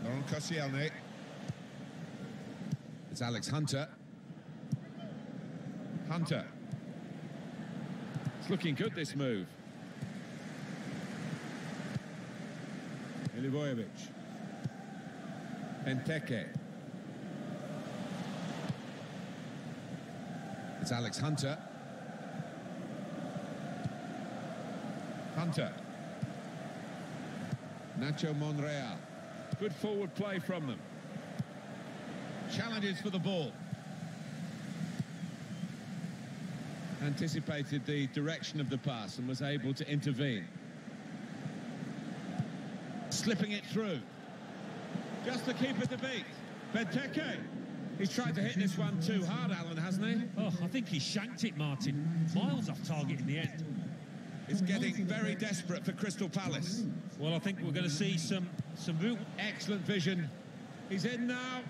Speaker 15: Laurent Koscielny. It's Alex Hunter. Hunter. It's looking good, this move. Milivojevic. Benteke. It's Alex Hunter. Hunter. Nacho Monreal. Good forward play from them. Challenges for the ball. Anticipated the direction of the pass and was able to intervene. Slipping it through. Just the keeper to beat. Benteke. He's tried to hit this one too hard, Alan, hasn't he?
Speaker 1: Oh, I think he shanked it, Martin. Miles off target in the end.
Speaker 15: It's getting very desperate for Crystal Palace.
Speaker 1: Well, I think we're going to see some real...
Speaker 15: Excellent vision. He's in now.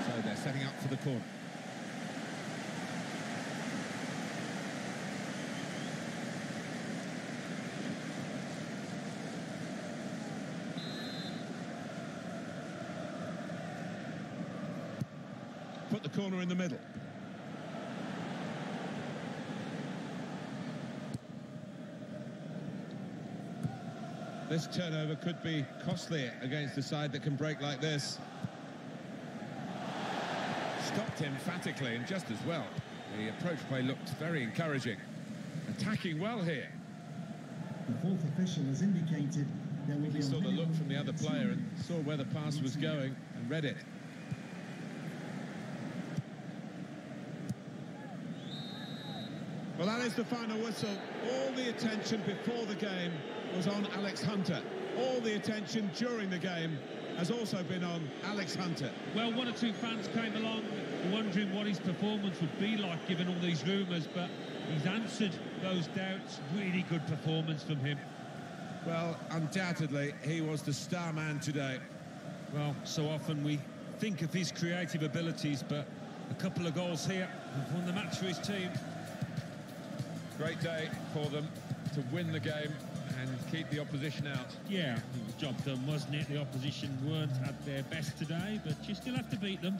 Speaker 15: So they're setting up for the corner. Put the corner in the middle. This turnover could be costly against a side that can break like this. Stopped emphatically and just as well. The approach play looked very encouraging. Attacking well here.
Speaker 17: The fourth official has indicated there will be
Speaker 15: He saw the look from the other player and saw where the pass was going and read it. Well, that is the final whistle. All the attention before the game was on Alex Hunter. All the attention during the game has also been on Alex Hunter.
Speaker 1: Well, one or two fans came along wondering what his performance would be like given all these rumours, but he's answered those doubts. Really good performance from him.
Speaker 15: Well, undoubtedly, he was the star man today.
Speaker 1: Well, so often we think of his creative abilities, but a couple of goals here have won the match for his team.
Speaker 15: Great day for them to win the game and keep the opposition out.
Speaker 1: Yeah, it was job done, wasn't it? The opposition weren't at their best today, but you still have to beat them.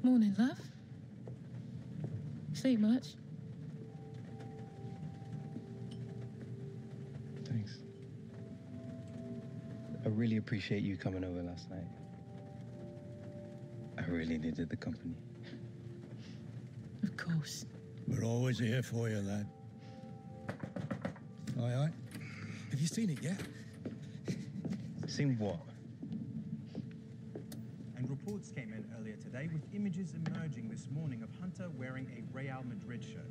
Speaker 12: Morning, love. Sleep much?
Speaker 4: Thanks. I really appreciate you coming over last night. I really needed the company.
Speaker 12: Of course.
Speaker 11: We're always here for you, lad. Aye, aye.
Speaker 18: Have you seen it yet?
Speaker 4: Seen what?
Speaker 21: And reports came in earlier today with images emerging this morning of Hunter wearing a Real Madrid shirt.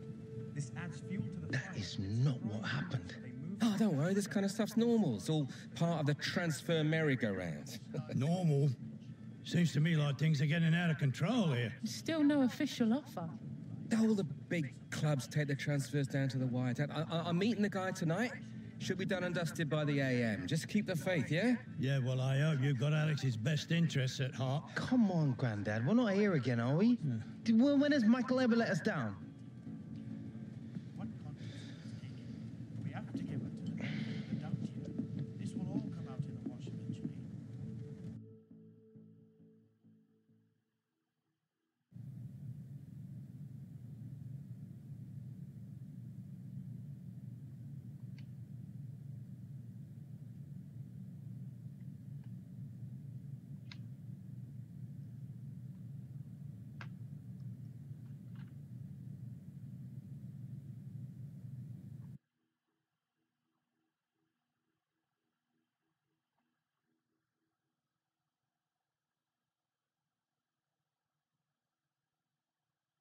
Speaker 21: This adds fuel to the...
Speaker 4: That is not what happened.
Speaker 18: Oh, don't worry, this kind of stuff's normal. It's all part of the transfer merry-go-round.
Speaker 11: Normal? Seems to me like things are getting out of control here.
Speaker 12: Still no official offer.
Speaker 18: All the big clubs take the transfers down to the wire. I'm meeting the guy tonight. Should be done and dusted by the AM. Just keep the faith, yeah?
Speaker 11: Yeah, well, I hope you've got Alex's best interests at heart.
Speaker 4: Come on, Grandad. We're not here again, are we? When has Michael ever let us down?